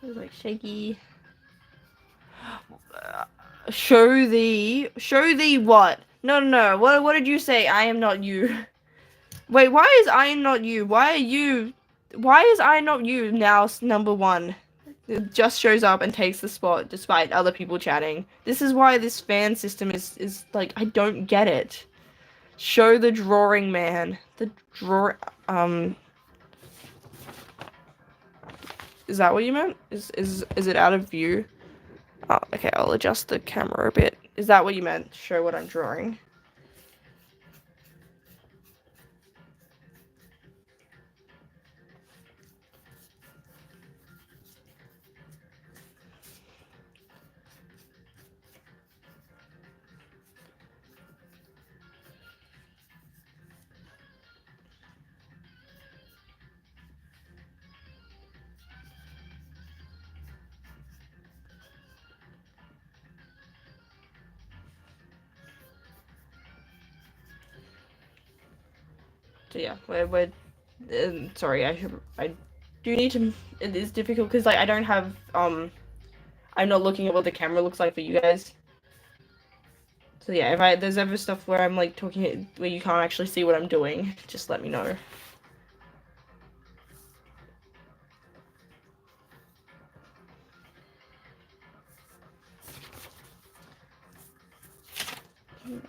It was like shaky. Show thee what? No, no, no. What did you say? I am not you. Wait, why is I am not you? Why is I not you now number one? It just shows up and takes the spot despite other people chatting. This is why this fan system is like, I don't get it. Show the drawing man. The draw Is that what you meant? Is it out of view? Oh, okay, I'll adjust the camera a bit. Is that what you meant? Show what I'm drawing. So yeah, we're sorry, I do need to. It is difficult because like I don't have I'm not looking at what the camera looks like for you guys. So yeah, if there's ever stuff where I'm like talking where you can't actually see what I'm doing, just let me know.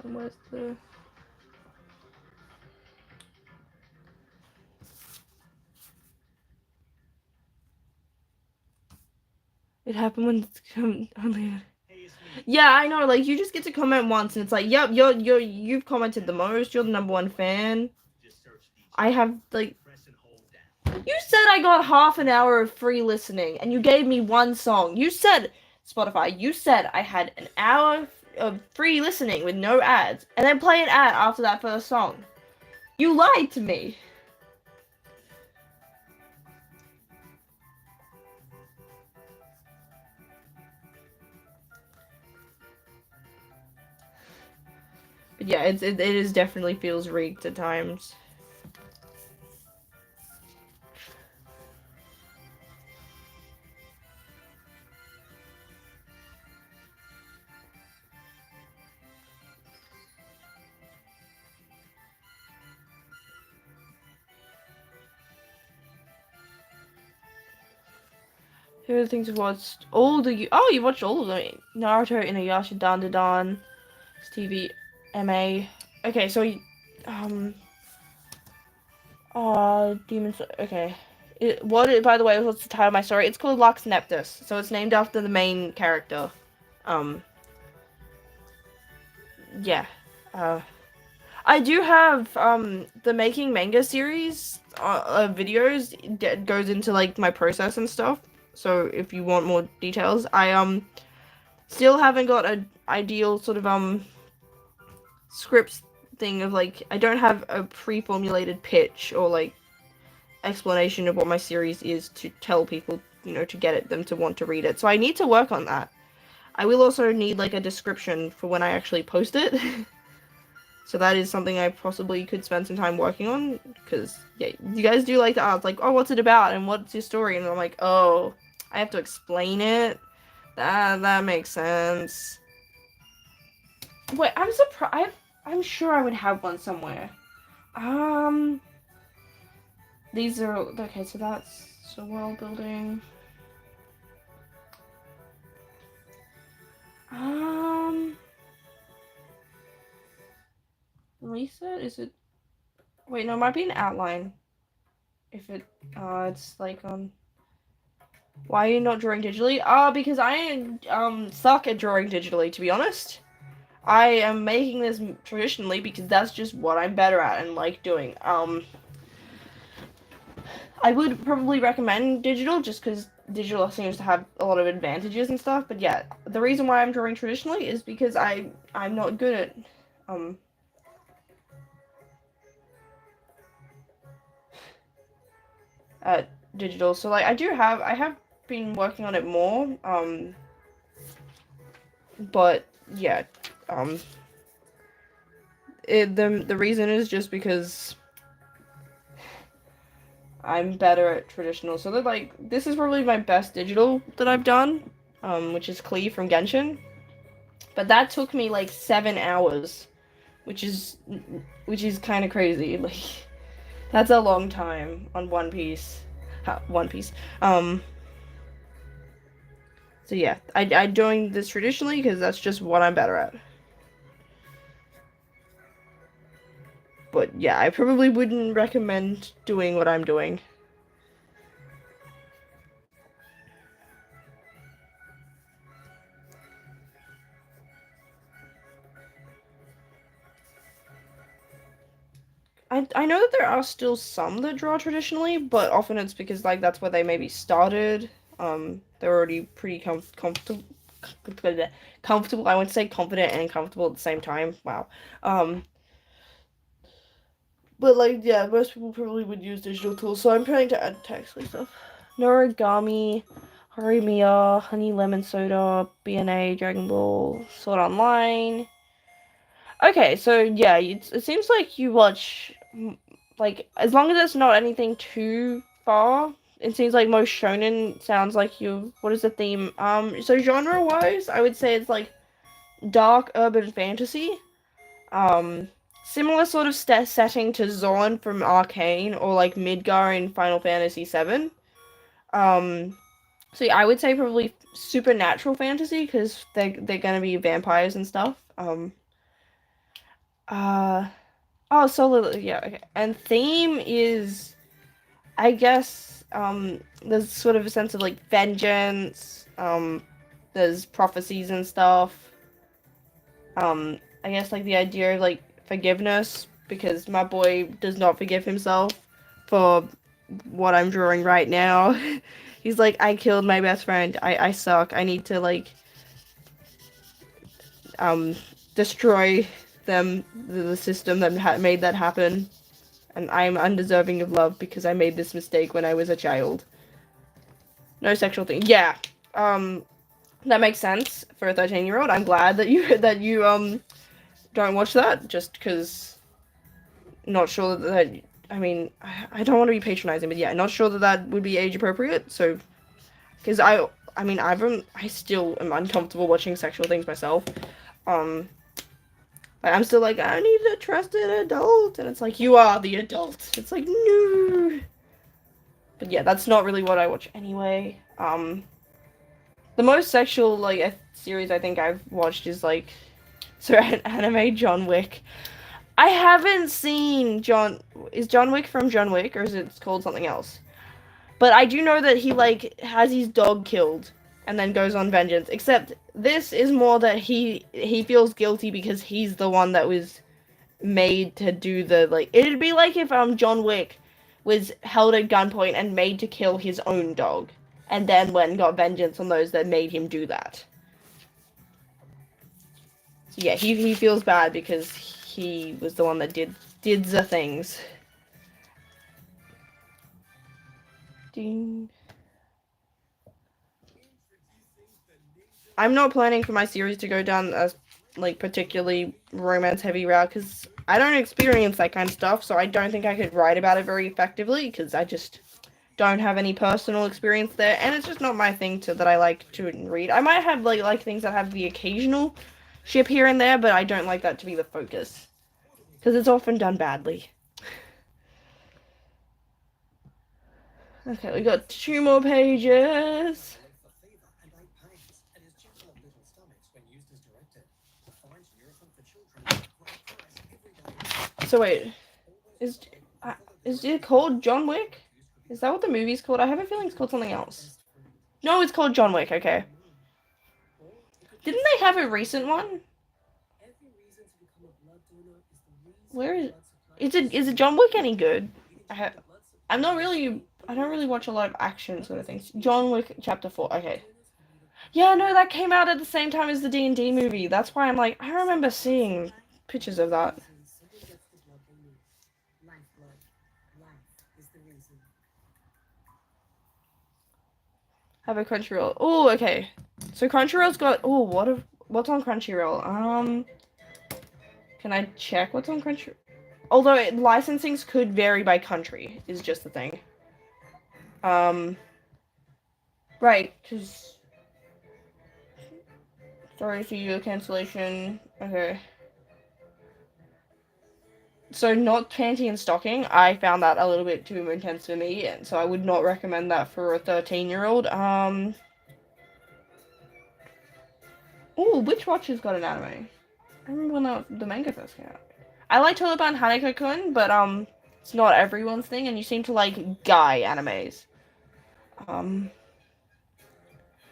Where's the? It happened when only. Yeah, I know. Like you just get to comment once, and it's like, yep, you've commented the most. You're the number one fan. I have like. You said I got half an hour of free listening, and you gave me one song. You said Spotify. You said I had an hour of free listening with no ads, and then play an ad after that first song. You lied to me. But yeah, it is definitely feels rigged at times. Here are the things I've watched. You watched all of them. Naruto, Inuyasha, Dandadan, Stevie, MA. Okay, so Demons. Okay. By the way, what's the title of my story? It's called Lux Neptus. So it's named after the main character. Yeah. I do have the making manga series videos that goes into like my process and stuff. So if you want more details, I still haven't got an ideal sort of scripts thing of like I don't have a pre-formulated pitch or like explanation of what my series is to tell people, to get them to want to read it. So I need to work on that. I will also need like a description for when I actually post it. So that is something I possibly could spend some time working on, because yeah, you guys do like to ask like, oh, what's it about and what's your story, and I'm like, oh, I have to explain it. That makes sense. Wait, I'm surprised. I'm sure I would have one somewhere. Um, these are okay. So that's so world building. Um, reset? Is it? Wait, no, it might be an outline. If it, it's like why are you not drawing digitally? Because I suck at drawing digitally. To be honest, I am making this traditionally because that's just what I'm better at and like doing. I would probably recommend digital just because digital seems to have a lot of advantages and stuff. But yeah, the reason why I'm drawing traditionally is because I'm not good um at digital. So like I have been working on it more. But yeah, um the reason is just because I'm better at traditional. So that like this is probably my best digital that I've done, which is Klee from Genshin. But that took me like 7 hours, which is which is kind of crazy. Like that's a long time on One Piece. One Piece. Um. So yeah, I doing this traditionally because that's just what I'm better at. But yeah, I probably wouldn't recommend doing what I'm doing. I know that there are still some that draw traditionally, but often it's because like that's where they maybe started. They're already pretty comfortable. I would say confident and comfortable at the same time. Wow. Um, but like yeah, most people probably would use digital tools. So I'm trying to add text and stuff. Noragami, Harumiya, Honey Lemon Soda, BNA, Dragon Ball, Sword Online. Okay, so yeah, it seems like you watch like as long as it's not anything too far. It seems like most shonen sounds like you. What is the theme? So genre wise, I would say it's like dark urban fantasy. Um, Similar sort of setting to Zorn from Arcane or like Midgar in Final Fantasy VII. Um, so yeah, I would say probably supernatural fantasy because they're gonna be vampires and stuff. Uh, Oh, solo, yeah, okay. And theme is, I guess, there's sort of a sense of like vengeance. There's prophecies and stuff. I guess like the idea of like forgiveness because my boy does not forgive himself for what I'm drawing right now. He's like, I killed my best friend. I suck. I need to like um destroy them, the system that made that happen. And I'm undeserving of love because I made this mistake when I was a child. No sexual thing. Yeah. Um, that makes sense for a 13-year-old. I'm glad that you don't watch that just because not sure that I mean I don't want to be patronizing, but yeah, not sure that that would be age appropriate. So because I mean I still am uncomfortable watching sexual things myself. Um, I'm still like I need a trusted adult, and it's like you are the adult. It's like no. But yeah, that's not really what I watch anyway. The most sexual like series I think I've watched is like so an anime John Wick. I haven't seen John. Is John Wick from John Wick or is it called something else? But I do know that he like has his dog killed and then goes on vengeance. Except this is more that he feels guilty because he's the one that was made to do the like. It'd be like if John Wick was held at gunpoint and made to kill his own dog, and then went and got vengeance on those that made him do that. So yeah, he feels bad because he was the one that did the things. Ding. I'm not planning for my series to go down a like particularly romance heavy route because I don't experience that kind of stuff, so I don't think I could write about it very effectively because I just don't have any personal experience there, and it's just not my thing to that I like to read. I might have like things that have the occasional ship here and there, but I don't like that to be the focus because it's often done badly. Okay, we got 2 more pages. So wait, is is it called John Wick? Is that what the movie's called? I have a feeling it's called something else. No, it's called John Wick. Okay. Didn't they have a recent one? Where is it John Wick any good? I'm not really. I don't really watch a lot of action sort of things. John Wick Chapter 4. Okay. Yeah, no, that came out at the same time as the D&D movie. That's why I'm like, I remember seeing pictures of that. Have a Crunchyroll. Oh, okay. So Crunchyroll's got. Oh, what's on Crunchyroll? Can I check what's on Crunchyroll? Although licensings could vary by country, is just the thing. Right, because sorry for your cancellation. Okay. So not panty and stocking, I found that a little bit too intense for me, and so I would not recommend that for a 13-year-old. Oh, Witch Watcher's got an anime. I remember when the manga first came out. I like Taliban Hanako-kun, but it's not everyone's thing, and you seem to like guy animes.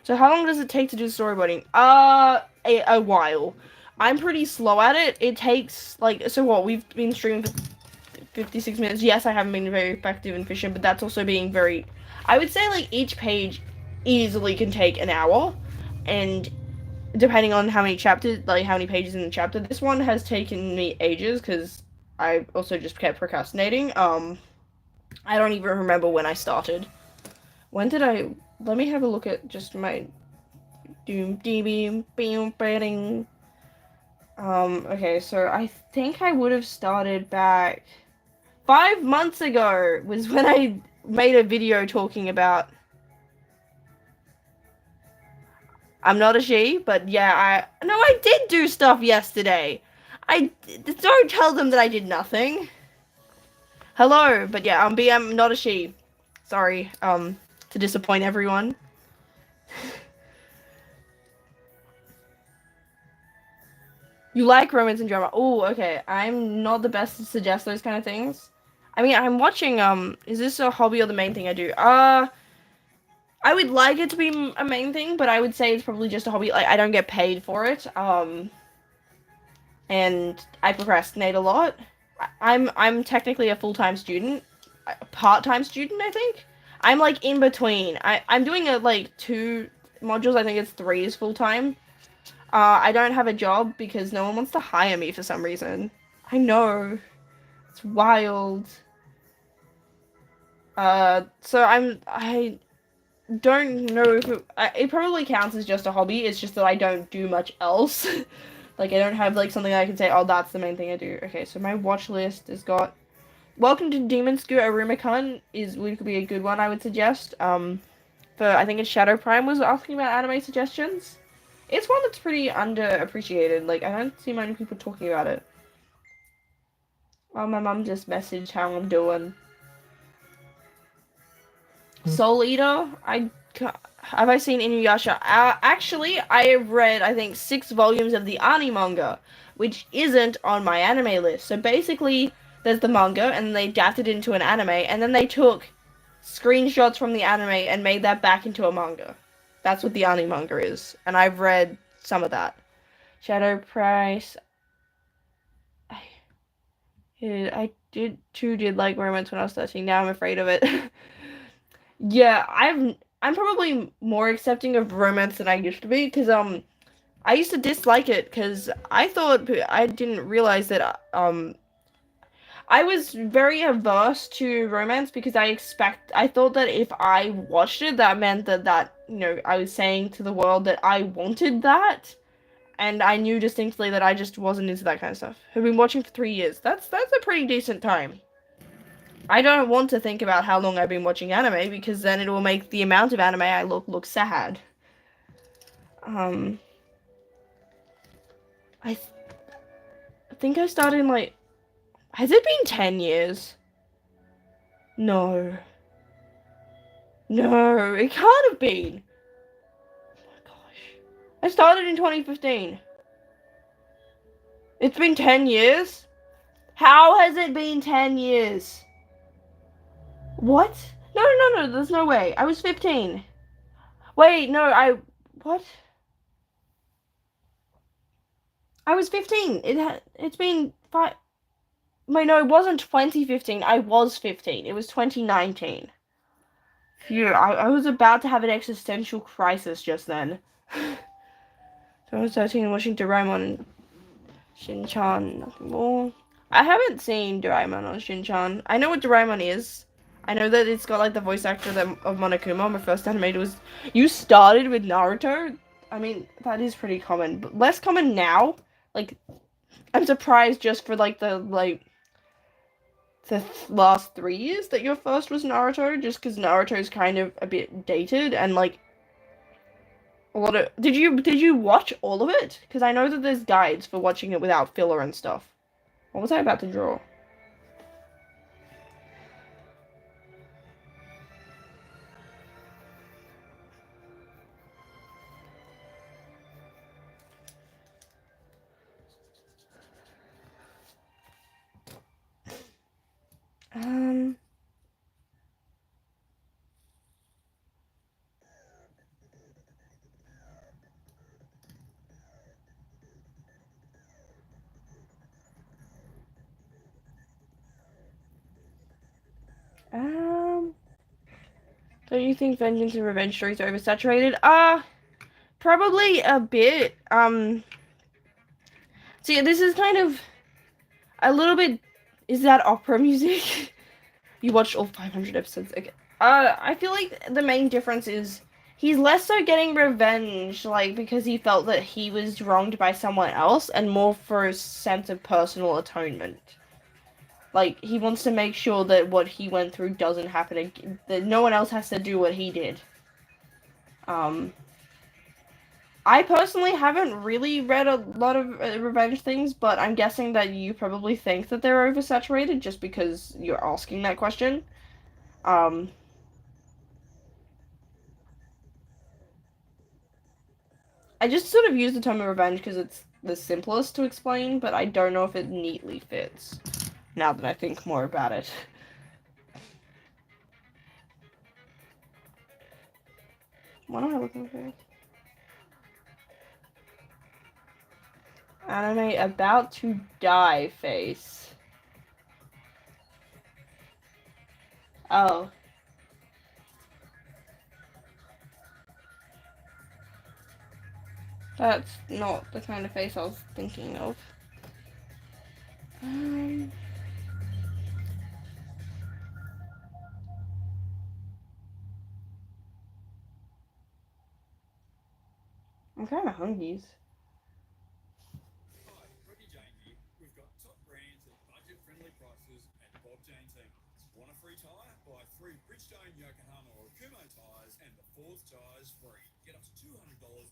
So how long does it take to do storyboarding? A while. I'm pretty slow at it. It takes like, so what, we've been streaming for 56 minutes. Yes, I haven't been very effective and efficient, but that's also being very, I would say like each page easily can take an hour, and depending on how many chapters, like how many pages in the chapter. This one has taken me ages because I also just kept procrastinating. I don't even remember when I started. When did I? Let me have a look at just my doom beam. Okay, so I think I would have started back 5 months ago was when I made a video talking about. I'm not a she, but yeah, I did do stuff yesterday. I don't tell them that I did nothing. Hello, but yeah, I'm not a she. Sorry, to disappoint everyone. You like romance and drama? Oh, okay. I'm not the best to suggest those kind of things. I mean, I'm watching. Is this a hobby or the main thing I do? I would like it to be a main thing, but I would say it's probably just a hobby. Like, I don't get paid for it. And I procrastinate a lot. I'm technically a full-time student, part-time student, I think. I'm like in between. I'm doing like 2 modules. I think it's 3 is full-time. I don't have a job because no one wants to hire me for some reason. I know. It's wild. So I don't know if it probably counts as just a hobby. It's just that I don't do much else. Like, I don't have like something I can say, oh, that's the main thing I do. Okay, so my watch list has got Welcome to Demon School Arumacon would be a good one, I would suggest. For I think it's Shadow Prime was asking about anime suggestions. It's one that's pretty underappreciated. Like, I don't see many people talking about it. Oh, my mum just messaged how I'm doing. Soul Eater, have I seen Inuyasha? Actually, I have read, I think, 6 volumes of the Ani manga, which isn't on my anime list. So basically, there's the manga, and they adapted it into an anime, and then they took screenshots from the anime and made that back into a manga. That's what the Ani manga is, and I've read some of that. Shadow Price. I did like romance when I was 13. Now I'm afraid of it. Yeah, I'm probably more accepting of romance than I used to be because I used to dislike it because I didn't realize that I was very averse to romance because I thought that if I watched it, that meant that I was saying to the world that I wanted that, and I knew distinctly that I just wasn't into that kind of stuff. I've been watching for 3 years. That's a pretty decent time. I don't want to think about how long I've been watching anime because then it will make the amount of anime I look sad. Um, I, th- I think I started in like, has it been 10 years? No. No, it can't have been. Oh my gosh. I started in 2015. It's been 10 years? How has it been 10 years? What? No, there's no way. I was 15. Wait, no, what? I was 15. It's been five. Wait, no, it wasn't 2015. I was 15. It was 2019. Phew, I was about to have an existential crisis just then. So I was 13 watching Doraemon and Shin-chan, nothing more. I haven't seen Doraemon or Shin-chan. I know what Doraemon is. I know that it's got like the voice actor of Monokuma. My first animated was. You started with Naruto? I mean, that is pretty common, but less common now. Like, I'm surprised just for like the last 3 years that your first was Naruto, just because Naruto is kind of a bit dated and like a lot of. Did you watch all of it? Because I know that there's guides for watching it without filler and stuff. What was I about to draw? Um. Um. Don't you think vengeance and revenge stories are oversaturated? Probably a bit. See, this is kind of a little bit. Is that opera music? You watched all 500 episodes. Okay. I feel like the main difference is he's less so getting revenge, like because he felt that he was wronged by someone else, and more for a sense of personal atonement. Like he wants to make sure that what he went through doesn't happen again, that no one else has to do what he did. Um, I personally haven't really read a lot of revenge things, but I'm guessing that you probably think that they're oversaturated just because you're asking that question. Um, I just sort of use the term revenge because it's the simplest to explain, but I don't know if it neatly fits now that I think more about it. What am I looking for? Anime about to die face. Oh. That's not the kind of face I was thinking of. Um, I'm kind of hungry. Hi, Rocky Jane here. We've got top brands at budget-friendly prices at Bob Jane T-Marts. Want a free tyre? Buy 3 Bridgestone, Yokohama or Kumho tyres and the fourth tyre's free. Get up to $200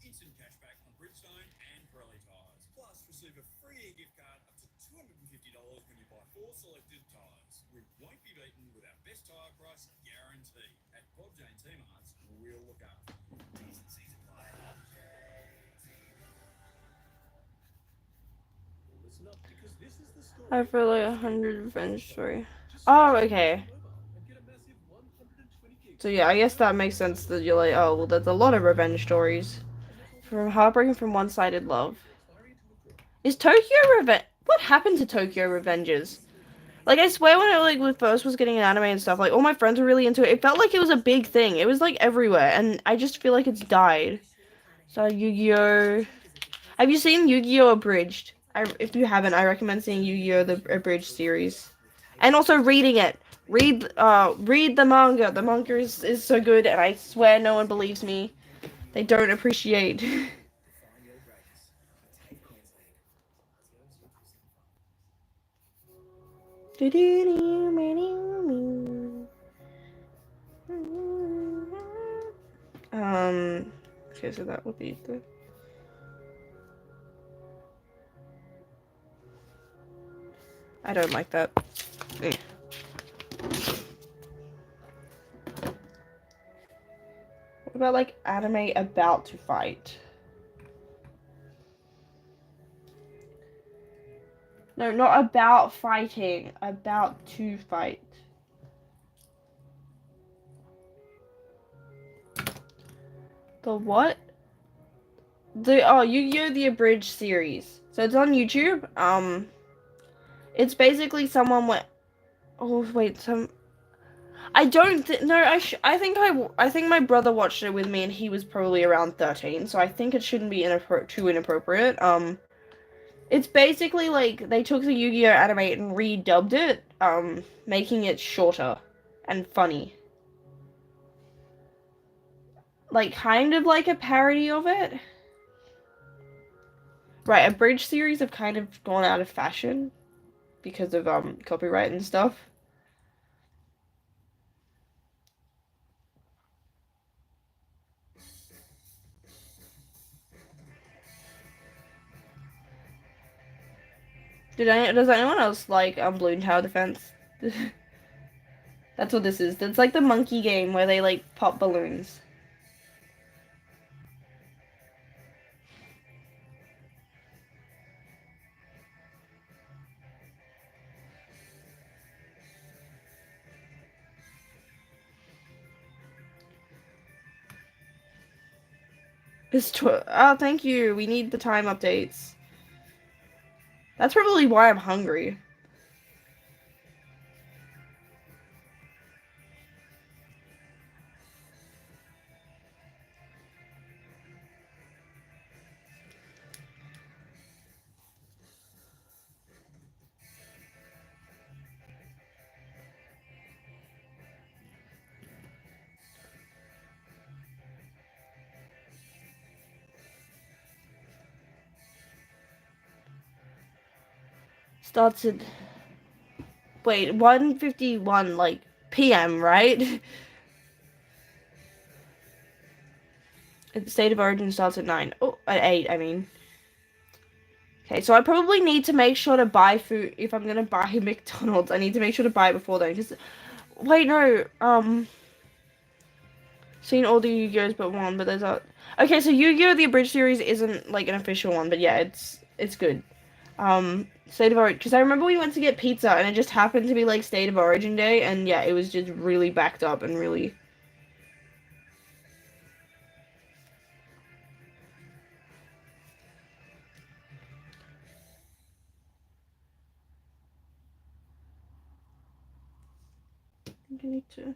instant cashback on Bridgestone and Pirelli tyres. Plus, receive a free gift card up to $250 when you buy 4 selected tyres. We won't be beaten with our best tyre price guarantee. At Bob Jane T-Marts, we'll look after you. T's and C's apply. Listen up, because this is the story. I feel like 100 revenge story. Oh, okay. So yeah, I guess that makes sense that you're like, oh, well, there's a lot of revenge stories. From heartbreaking from one-sided love. Is Tokyo Revenge? What happened to Tokyo Revengers? Like, I swear when I like first was getting an anime and stuff, like all my friends were really into it. It felt like it was a big thing. It was like everywhere, and I just feel like it's died. So Yu-Gi-Oh. Have you seen Yu-Gi-Oh Abridged? If you haven't, I recommend seeing Yu-Gi-Oh the Abridged series, and also reading it. Read the manga. The manga is so good, and I swear no one believes me. They don't appreciate. Okay, so that would be the. I don't like that. Eh. What about like anime about to fight? No, not about fighting. About to fight. The what? The Yu-Gi-Oh! The Abridged series. So it's on YouTube. It's basically someone went. Oh wait, some. I don't no. I think my brother watched it with me, and he was probably around 13. So I think it shouldn't be too inappropriate. It's basically like they took the Yu-Gi-Oh! Anime and redubbed it, making it shorter and funny. Like kind of like a parody of it. Right, abridged series have kind of gone out of fashion because of copyright and stuff. Does anyone else like Balloon Tower Defense? That's what this is. It's like the monkey game where they like pop balloons. Oh, thank you. We need the time updates. That's probably why I'm hungry. Starts at wait, 1:51 like PM, right? State of Origin starts at 9. Oh, at 8, I mean. Okay, so I probably need to make sure to buy food if I'm gonna buy McDonald's. I need to make sure to buy it before then, because wait, no, seen all the Yu-Gi-Ohs but one, but there's a okay. So Yu-Gi-Oh! The Abridged series isn't like an official one, but yeah, it's good. State of Origin, because I remember we went to get pizza and it just happened to be like State of Origin day, and yeah, it was just really backed up and really. I think I need to.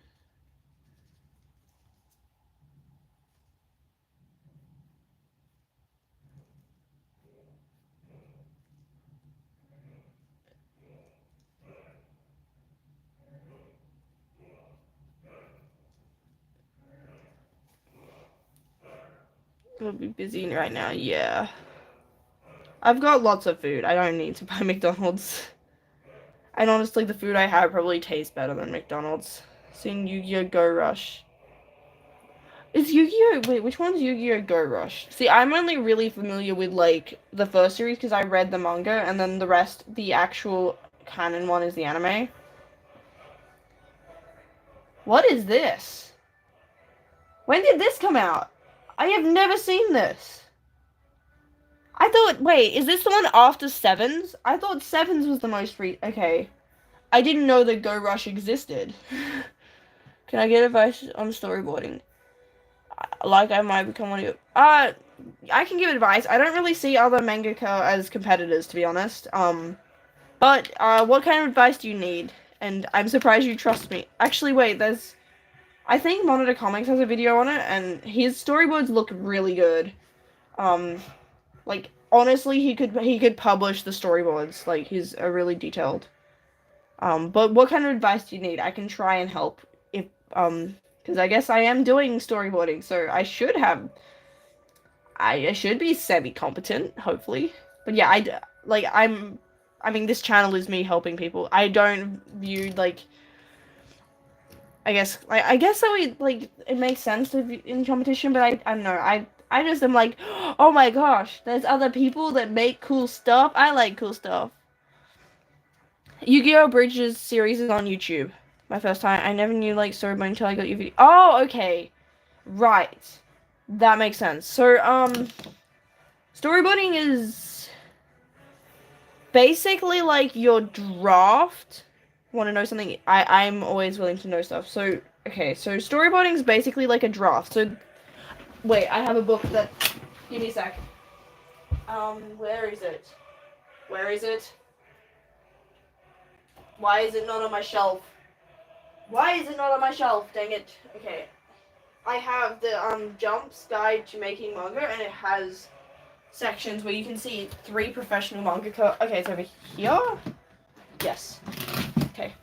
I'll be busy right now. Yeah, I've got lots of food. I don't need to buy McDonald's. And honestly, the food I have probably tastes better than McDonald's. Seen Yu-Gi-Oh! Go Rush. Is Yu-Gi-Oh! Wait, which one's Yu-Gi-Oh! Go Rush? See, I'm only really familiar with, like, the first series because I read the manga, and then the rest, the actual canon one is the anime. What is this? When did this come out? I have never seen this. I thought, wait, is this the one after Sevens? I thought Sevens was the most okay. I didn't know that Go Rush existed. Can I get advice on storyboarding? Like I might become one of you. I can give advice. I don't really see other mangaka as competitors, to be honest. But what kind of advice do you need? And I'm surprised you trust me. Actually, wait, there's. I think Monitor Comics has a video on it, and his storyboards look really good. Like honestly, he could publish the storyboards. Like he's a really detailed. But what kind of advice do you need? I can try and help if because I guess I am doing storyboarding, so I should be semi-competent, hopefully. But yeah, I mean, this channel is me helping people. I don't view like. I guess that we like it makes sense in competition, but I don't know. I just am like, oh my gosh, there's other people that make cool stuff. I like cool stuff. Yu-Gi-Oh! Bridges series is on YouTube. My first time. I never knew like storyboarding until I got your video. Oh, okay. Right. That makes sense. So, storyboarding is basically like your draft. Want to know something? I'm always willing to know stuff. So, okay. So, storyboarding is basically like a draft. So, wait, I have a book that. Give me a sec. Where is it? Where is it? Why is it not on my shelf? Why is it not on my shelf? Dang it. Okay. I have the Jump's Guide to Making Manga, and it has sections where you can see 3 professional mangaka. Okay, it's over here. Yes. Okay.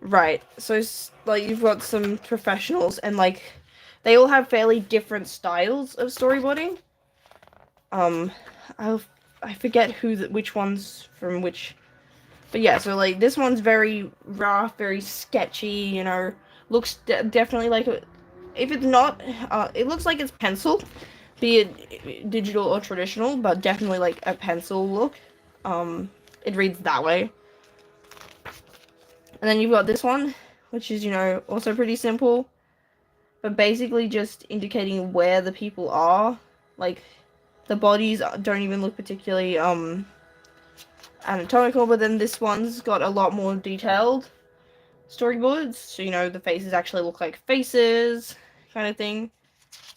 Right. So like you've got some professionals, and like they all have fairly different styles of storyboarding. I I forget which ones from which. But yeah, so like this one's very rough, very sketchy, you know, looks definitely like if it's not, it looks like it's pencil, be it digital or traditional, but definitely like a pencil look. It reads that way. And then you've got this one, which is, you know, also pretty simple, but basically just indicating where the people are. Like, the bodies don't even look particularly, anatomical, but then this one's got a lot more detailed storyboards, so you know the faces actually look like faces, kind of thing.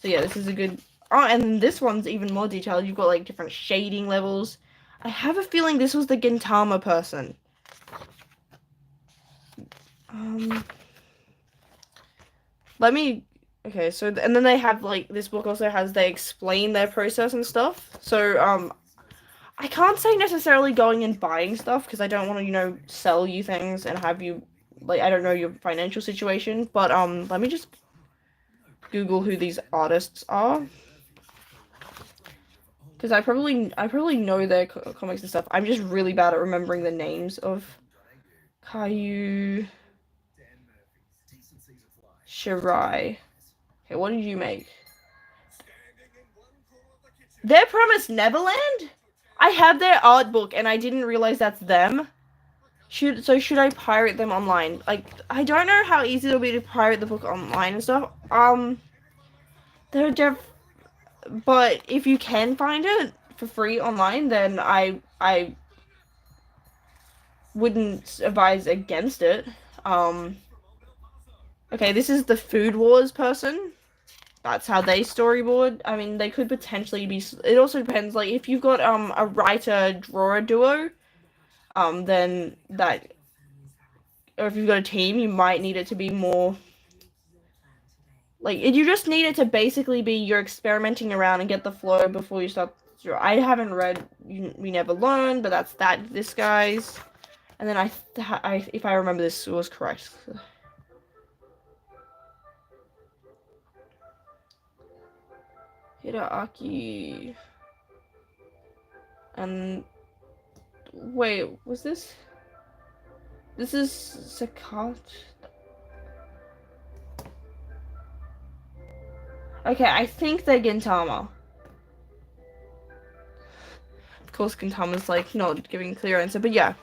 So yeah, this is a good. Oh, and this one's even more detailed. You've got like different shading levels. I have a feeling this was the Gintama person. Let me. Okay, so and then they have like this book also has they explain their process and stuff. So I can't say necessarily going and buying stuff because I don't want to, you know, sell you things and have you like I don't know your financial situation, but let me just Google who these artists are because I probably know their comics and stuff. I'm just really bad at remembering the names of Caillou Shirai. Okay, what did you make? Their Promised Neverland? I have their art book and I didn't realize that's them. Should I pirate them online? Like, I don't know how easy it'll be to pirate the book online and stuff. They're but if you can find it for free online, then I wouldn't advise against it. Okay, this is the Food Wars person. That's how they storyboard. I mean, they could potentially be. It also depends. Like, if you've got a writer drawer duo, then that, or if you've got a team, you might need it to be more. Like, you just need it to basically be you're experimenting around and get the flow before you start. I haven't read We Never Learn, but that's this guy's. And then if I remember this was correct. Hideaki. And wait, was this? This is Sakat. Okay, I think they're Gintama. Of course, Gintama's like not giving a clear answer, but yeah.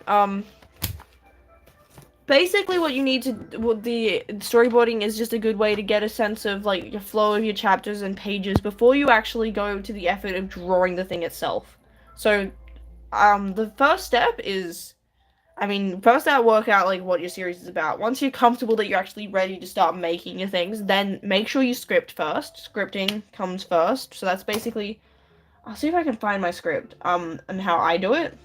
Basically, what you need to, what the storyboarding is just a good way to get a sense of like your flow of your chapters and pages before you actually go to the effort of drawing the thing itself. So, the first step is, I mean, first work out like what your series is about. Once you're comfortable that you're actually ready to start making your things, then make sure you script first. Scripting comes first. So that's basically, I'll see if I can find my script, and how I do it.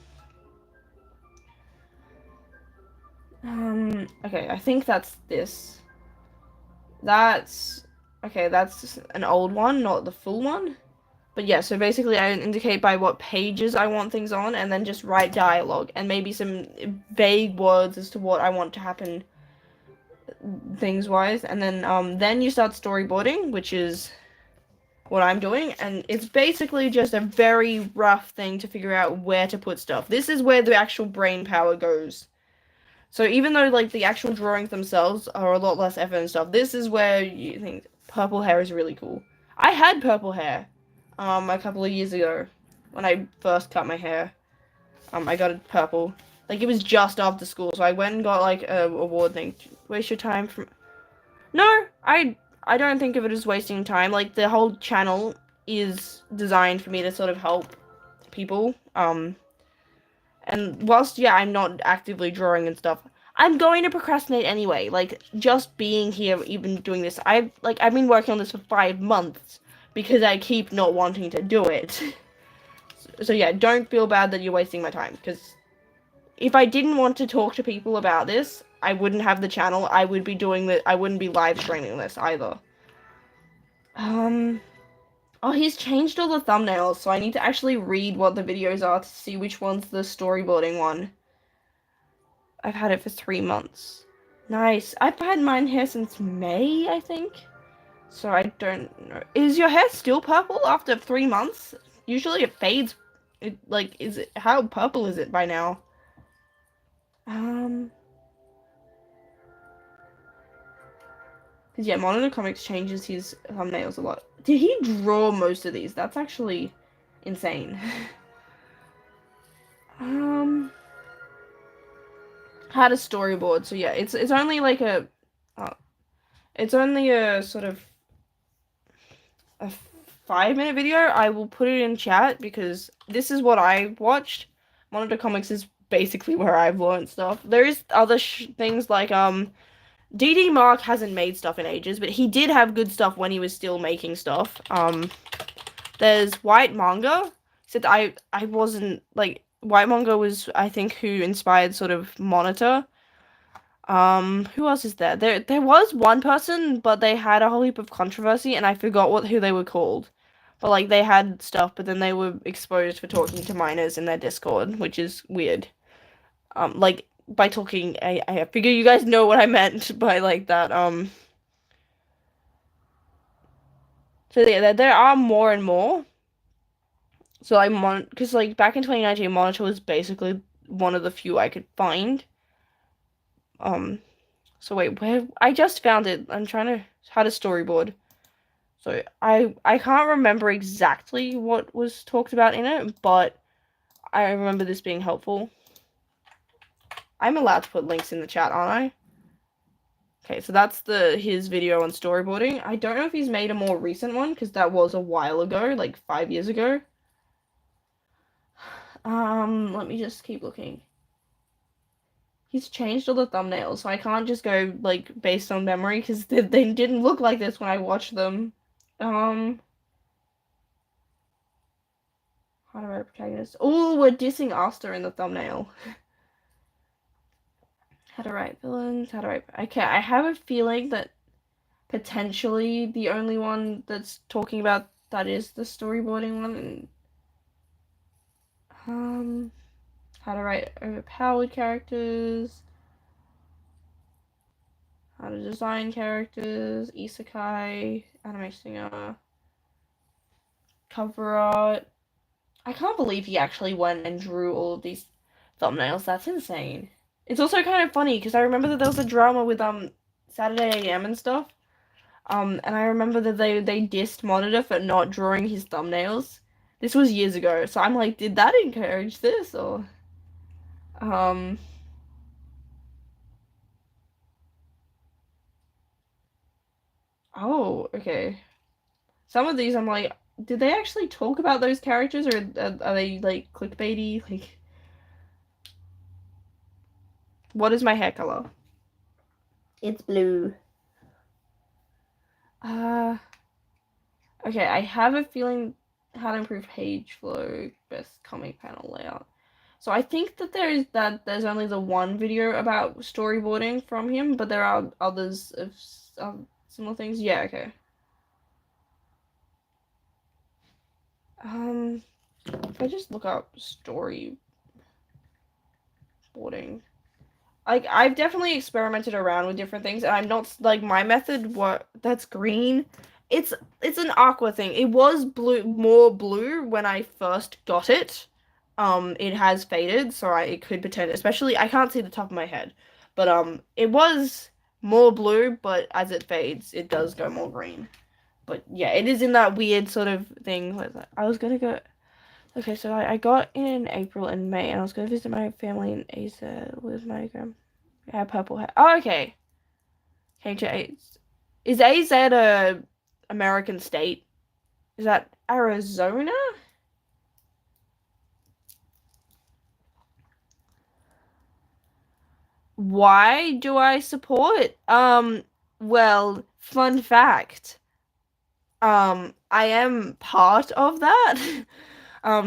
Okay, I think that's this. Okay, that's an old one, not the full one. But yeah, so basically I indicate by what pages I want things on, and then just write dialogue, and maybe some vague words as to what I want to happen things-wise. And then you start storyboarding, which is what I'm doing, and it's basically just a very rough thing to figure out where to put stuff. This is where the actual brain power goes. So even though like the actual drawings themselves are a lot less effort and stuff, this is where you think purple hair is really cool. I had purple hair a couple of years ago when I first cut my hair. I got it purple. Like it was just after school, so I went and got like a award thing. Waste your time from No, I don't think of it as wasting time. Like the whole channel is designed for me to sort of help people. And whilst yeah, I'm not actively drawing and stuff, I'm going to procrastinate anyway. Like just being here, even doing this, I've been working on this for 5 months because I keep not wanting to do it. So yeah, don't feel bad that you're wasting my time because if I didn't want to talk to people about this, I wouldn't have the channel. I would be doing that. I wouldn't be live streaming this either. Oh, he's changed all the thumbnails, so I need to actually read what the videos are to see which one's the storyboarding one. I've had it for 3 months. Nice. I've had mine here since May, I think. So I don't know. Is your hair still purple after 3 months? Usually it fades. How purple is it by now? Because yeah, Monitor Comics changes his thumbnails a lot. Did he draw most of these? That's actually insane. Had a storyboard, so yeah, it's only like it's only a sort of a 5 minute video. I will put it in chat because this is what I watched. Monitor Comics is basically where I've learned stuff. There is other things like DD Mark hasn't made stuff in ages, but he did have good stuff when he was still making stuff. There's White Manga. Except I wasn't like White Manga was I think who inspired sort of Monitor. Who else is there? There was one person, but they had a whole heap of controversy, and I forgot who they were called. But like they had stuff, but then they were exposed for talking to minors in their Discord, which is weird. Like by talking, I figure you guys know what I meant by like that. So yeah, there are more and more. So because like back in 2019, Monitor was basically one of the few I could find. So wait, where I just found it. I'm trying to how to storyboard. So I can't remember exactly what was talked about in it, but I remember this being helpful. I'm allowed to put links in the chat, aren't I? Okay, so that's his video on storyboarding. I don't know if he's made a more recent one because that was a while ago, like 5 years ago. Let me just keep looking. He's changed all the thumbnails, so I can't just go like based on memory because they didn't look like this when I watched them. How to write protagonist. Oh, we're dissing Asta in the thumbnail. How to write villains. How to write. Okay, I have a feeling that potentially the only one that's talking about that is the storyboarding one. How to write overpowered characters. How to design characters. Isekai. Anime singer. Cover art. I can't believe he actually went and drew all of these thumbnails. That's insane. It's also kind of funny because I remember that there was a drama with Saturday AM and stuff. And I remember that they dissed Monitor for not drawing his thumbnails. This was years ago, so I'm like, did that encourage this or oh, okay. Some of these I'm like, did they actually talk about those characters or are they like clickbaity? Like, what is my hair color? It's blue. Okay, I have a feeling how to improve page flow, best comic panel layout. So I think that there's only the one video about storyboarding from him, but there are others of similar things. Yeah, okay. If I just look up storyboarding, like I've definitely experimented around with different things, and I'm not like my method. What that's green It's it's an aqua thing. It was blue, more blue when I first got it. It has faded, so it could pretend, especially I can't see the top of my head, but it was more blue, but as it fades, it does go more green. But yeah, it is in that weird sort of thing. What is that? I was gonna go. Okay, so I got in April and May, and I was gonna visit my family in Asia with my I had purple hair. Oh, okay. Came to AZ. Is AZ a American state? Is that Arizona? Why do I support? Well, fun fact. I am part of that.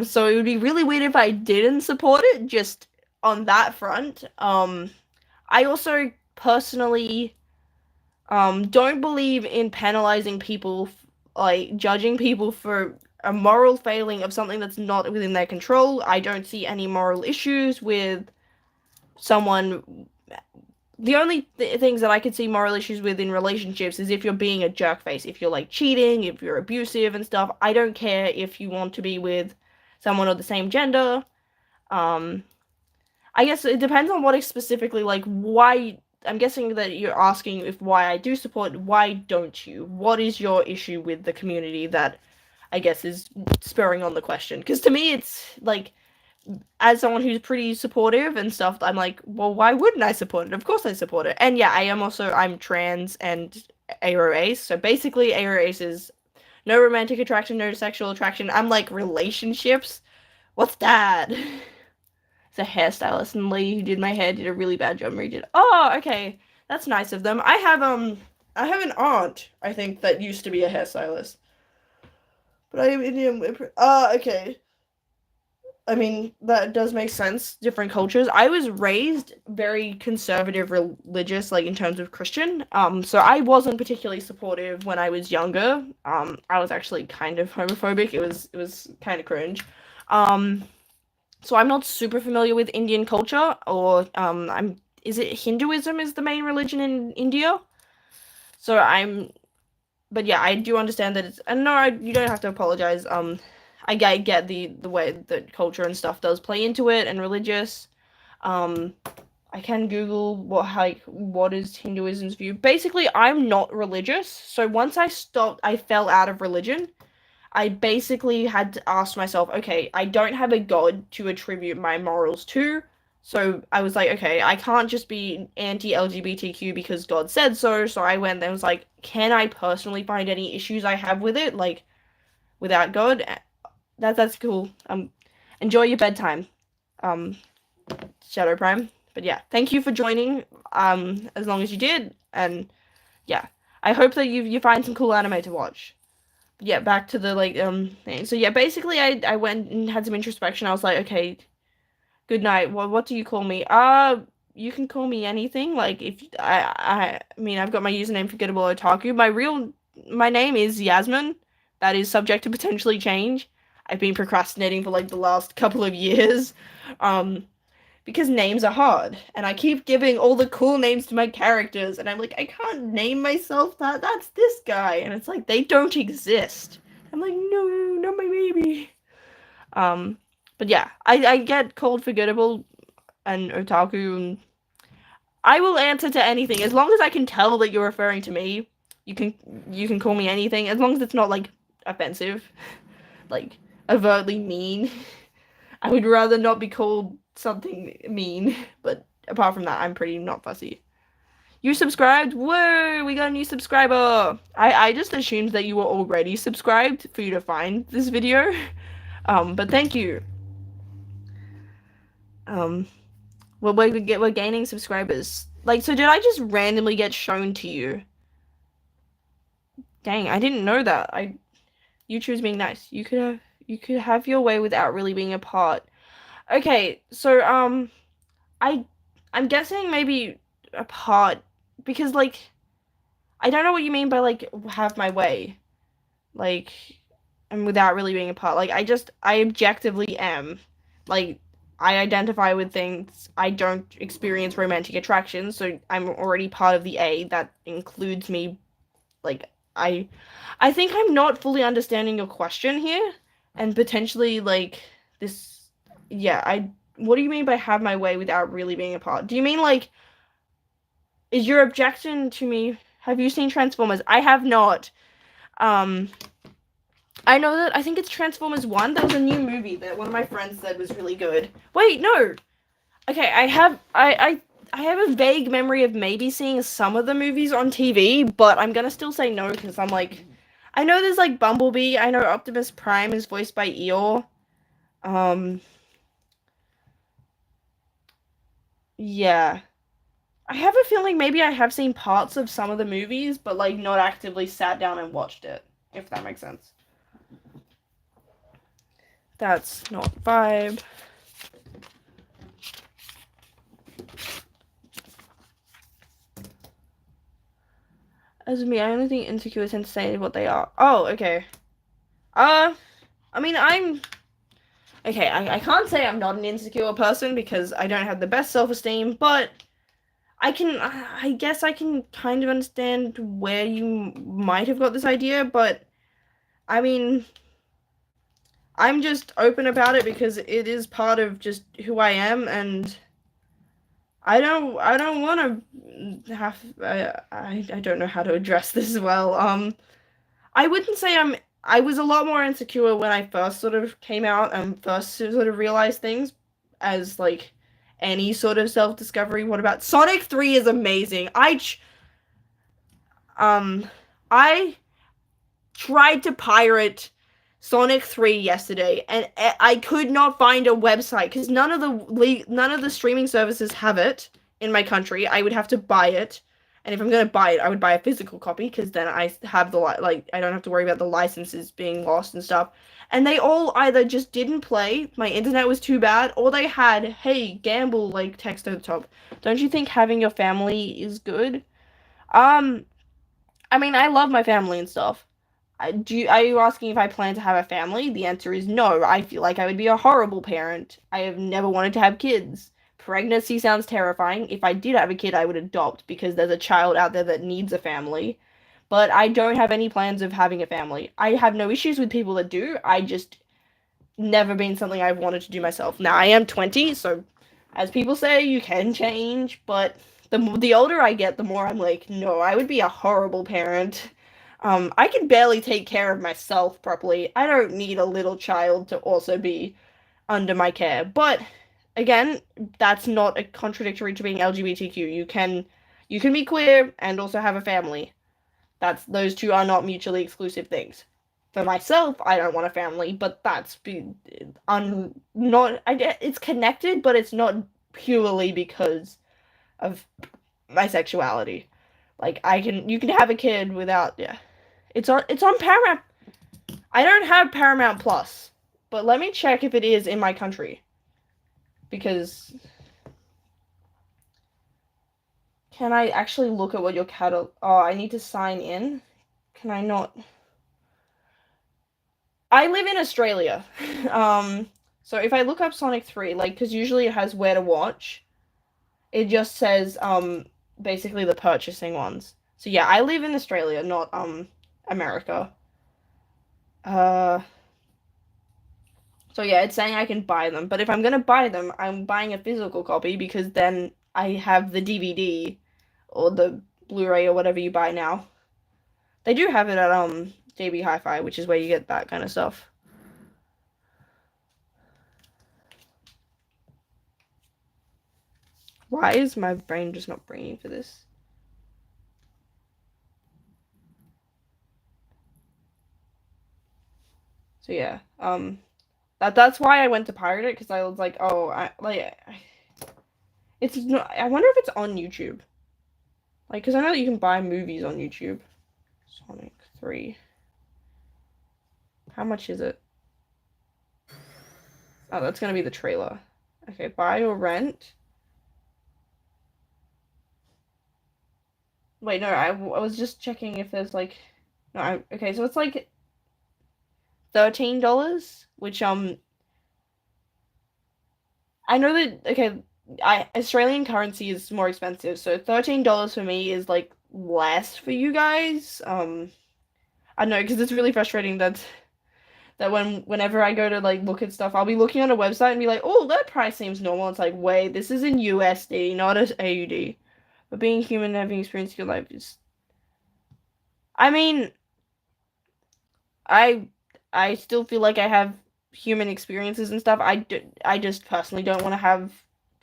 So it would be really weird if I didn't support it just on that front. I also personally don't believe in penalizing people, like judging people for a moral failing of something that's not within their control. I don't see any moral issues with someone. The only things that I could see moral issues with in relationships is if you're being a jerkface, if you're like cheating, if you're abusive and stuff. I don't care if you want to be with someone of the same gender. Um, I guess it depends on what is specifically like why. I'm guessing that you're asking if why I do support, why don't you? What is your issue with the community that I guess is spurring on the question? Because to me, it's like, as someone who's pretty supportive and stuff, I'm like, well, why wouldn't I support it? Of course I support it. And yeah, I'm trans and ace. So basically, ace is no romantic attraction, no sexual attraction. I'm like, relationships? What's that? It's a hairstylist, and the lady who did my hair did a really bad job redid. Oh, okay. That's nice of them. I have an aunt, I think, that used to be a hairstylist. But I am Indian. Okay. I mean, that does make sense. Different cultures. I was raised very conservative religious, like in terms of Christian. So I wasn't particularly supportive when I was younger. I was actually kind of homophobic. It was kind of cringe. Um, so I'm not super familiar with Indian culture, or I'm is it Hinduism is the main religion in India? So but yeah, I do understand that it's, and no, you don't have to apologize. I get the way that culture and stuff does play into it, and religious. Um, I can Google what is Hinduism's view. Basically, I'm not religious, so once I fell out of religion. I basically had to ask myself, okay, I don't have a god to attribute my morals to. So I was like, okay, I can't just be anti-LGBTQ because God said so. So I went and was like, can I personally find any issues I have with it, like without God? That's cool. Enjoy your bedtime, um, Shadow Prime. But yeah, thank you for joining. As long as you did, and yeah, I hope that you find some cool anime to watch. Yeah, back to the like thing. So yeah, basically I went and had some introspection. I was like, okay, good night. What do you call me? You can call me anything. Like if I mean I've got my username Forgettable Otaku. My name is Yasmin. That is subject to potentially change. I've been procrastinating for like the last couple of years. Um because names are hard, and I keep giving all the cool names to my characters, and I'm like, I can't name myself that. That's this guy, and it's like they don't exist. I'm like, no, not my baby. Um, but yeah, I get called forgettable and otaku, and I will answer to anything as long as I can tell that you're referring to me. You can you can call me anything as long as it's not like offensive, like overtly mean. I would rather not be called something mean, but apart from that, I'm pretty not fussy. You subscribed? Whoa, we got a new subscriber. I just assumed that you were already subscribed for you to find this video. But thank you. Um, well, we're gaining subscribers. Like, so did I just randomly get shown to you? Dang, I didn't know that. YouTube's being nice. You could have your way without really being a part. Okay, so I I'm guessing maybe a part because like I don't know what you mean by like have my way. Like and without really being a part. Like I objectively am. Like I identify with things. I don't experience romantic attraction, so I'm already part of the A that includes me like I think I'm not fully understanding your question here, and potentially like this. Yeah, I. What do you mean by have my way without really being a part? Do you mean like is your objection to me? Have you seen Transformers? I have not. Um, I know that I think it's Transformers 1. There was a new movie that one of my friends said was really good. Wait, no. Okay, I have a vague memory of maybe seeing some of the movies on TV, but I'm gonna still say no because I'm like I know there's like Bumblebee, I know Optimus Prime is voiced by Eeyore. Um yeah. I have a feeling maybe I have seen parts of some of the movies, but like not actively sat down and watched it, if that makes sense. That's not vibe. As me, I only think insecure tend to say what they are. Oh, okay. Uh, I mean, I'm okay. I can't say I'm not an insecure person because I don't have the best self-esteem, but I guess I can kind of understand where you might have got this idea, but I mean, I'm just open about it because it is part of just who I am, and I don't want to have I don't know how to address this well. I wouldn't say I was a lot more insecure when I first sort of came out and first sort of realized things as like any sort of self-discovery. What about Sonic 3 is amazing. Um I tried to pirate Sonic 3 yesterday and I could not find a website cuz none of the streaming services have it in my country. I would have to buy it. And if I'm going to buy it, I would buy a physical copy because then I have the like I don't have to worry about the licenses being lost and stuff. And they all either just didn't play, my internet was too bad, or they had, "Hey, gamble," like text at the top. Don't you think having your family is good? Um I mean, I love my family and stuff. Are you asking if I plan to have a family? The answer is no. I feel like I would be a horrible parent. I have never wanted to have kids. Pregnancy sounds terrifying. If I did have a kid, I would adopt because there's a child out there that needs a family. But I don't have any plans of having a family. I have no issues with people that do. I just never been something I've wanted to do myself. Now I am 20, so as people say, you can change, but the older I get, the more I'm like, no, I would be a horrible parent. I can barely take care of myself properly. I don't need a little child to also be under my care. But again, that's not a contradictory to being LGBTQ. You can be queer and also have a family. That's those two are not mutually exclusive things. For myself, I don't want a family, but that's be not I get it's connected, but it's not purely because of my sexuality. Like you can have a kid without yeah. It's on Paramount. I don't have Paramount Plus, but let me check if it is in my country. Because can I actually look at what your catalog? Oh, I need to sign in. Can I not? I live in Australia. So if I look up Sonic 3, like, because usually it has where to watch, it just says, basically the purchasing ones. So yeah, I live in Australia, not, America. Uh, so yeah, it's saying I can buy them, but if I'm gonna buy them, I'm buying a physical copy because then I have the DVD or the Blu-ray or whatever you buy now. They do have it at, JB Hi-Fi, which is where you get that kind of stuff. Why is my brain just not braining for this? So yeah, that's why I went to pirate it because I was like, oh, it's not. I wonder if it's on YouTube. Like, because I know that you can buy movies on YouTube. Sonic 3. How much is it? Oh, that's gonna be the trailer. Okay, buy or rent. Wait, no, I was just checking if there's like, no, okay, so it's like $13, which I know that okay, I Australian currency is more expensive, so $13 for me is like less for you guys. I know because it's really frustrating that whenever I go to like look at stuff, I'll be looking on a website and be like, oh, that price seems normal. It's like, wait, this is in USD, not as AUD. But being human and having experienced your life is, I mean, I I still feel like I have human experiences and stuff. I just personally don't want to have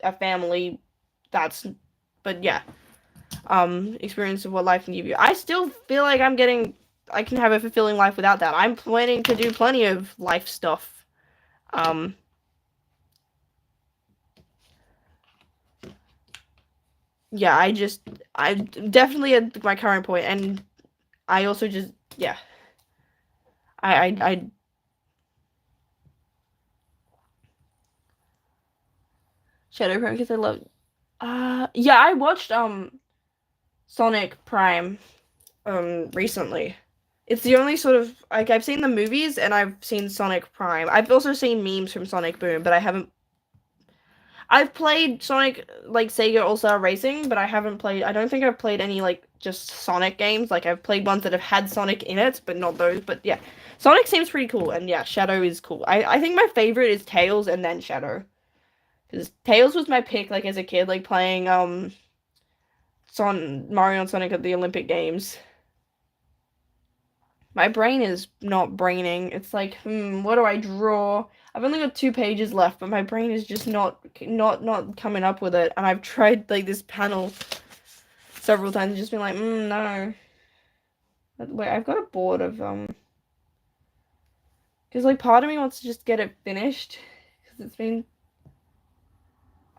a family that's, but yeah, experience of what life can give you. I still feel like I can have a fulfilling life without that. I'm planning to do plenty of life stuff. Um, yeah, I definitely at my current point, and I also just, yeah, I Shadow Prime because I love, yeah, I watched, Sonic Prime, recently. It's the only sort of, like, I've seen the movies and I've seen Sonic Prime. I've also seen memes from Sonic Boom, but I've played Sonic, like Sega All-Star Racing, but I don't think I've played any like just Sonic games. Like I've played ones that have had Sonic in it, but not those. But yeah, Sonic seems pretty cool, and yeah, Shadow is cool. I think my favorite is Tails and then Shadow, because Tails was my pick like as a kid, like playing Mario and Sonic at the Olympic Games. My brain is not braining. It's like, what do I draw? I've only got 2 pages left, but my brain is just not coming up with it. And I've tried like this panel several times and just been like, no. Wait, I've got a board of because like part of me wants to just get it finished because it's been.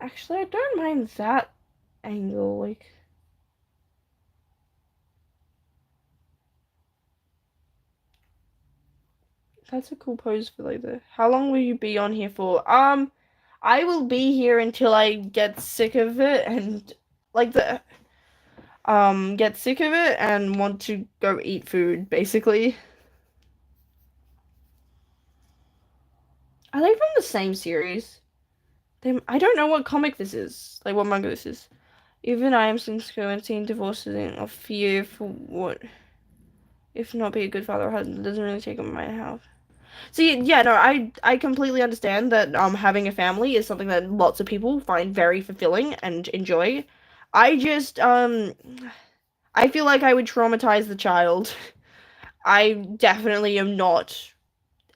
Actually, I don't mind that angle. Like, that's a cool pose for like the. How long will you be on here for? I will be here until I get sick of it and like the get sick of it and want to go eat food, basically. Are they from the same series? I don't know what comic this is, like what manga this is. Even I am since seeing divorces in of fear for what if not be a good father or husband doesn't really take up my house. See, yeah, no, I completely understand that having a family is something that lots of people find very fulfilling and enjoy. I just I feel like I would traumatize the child. I definitely am not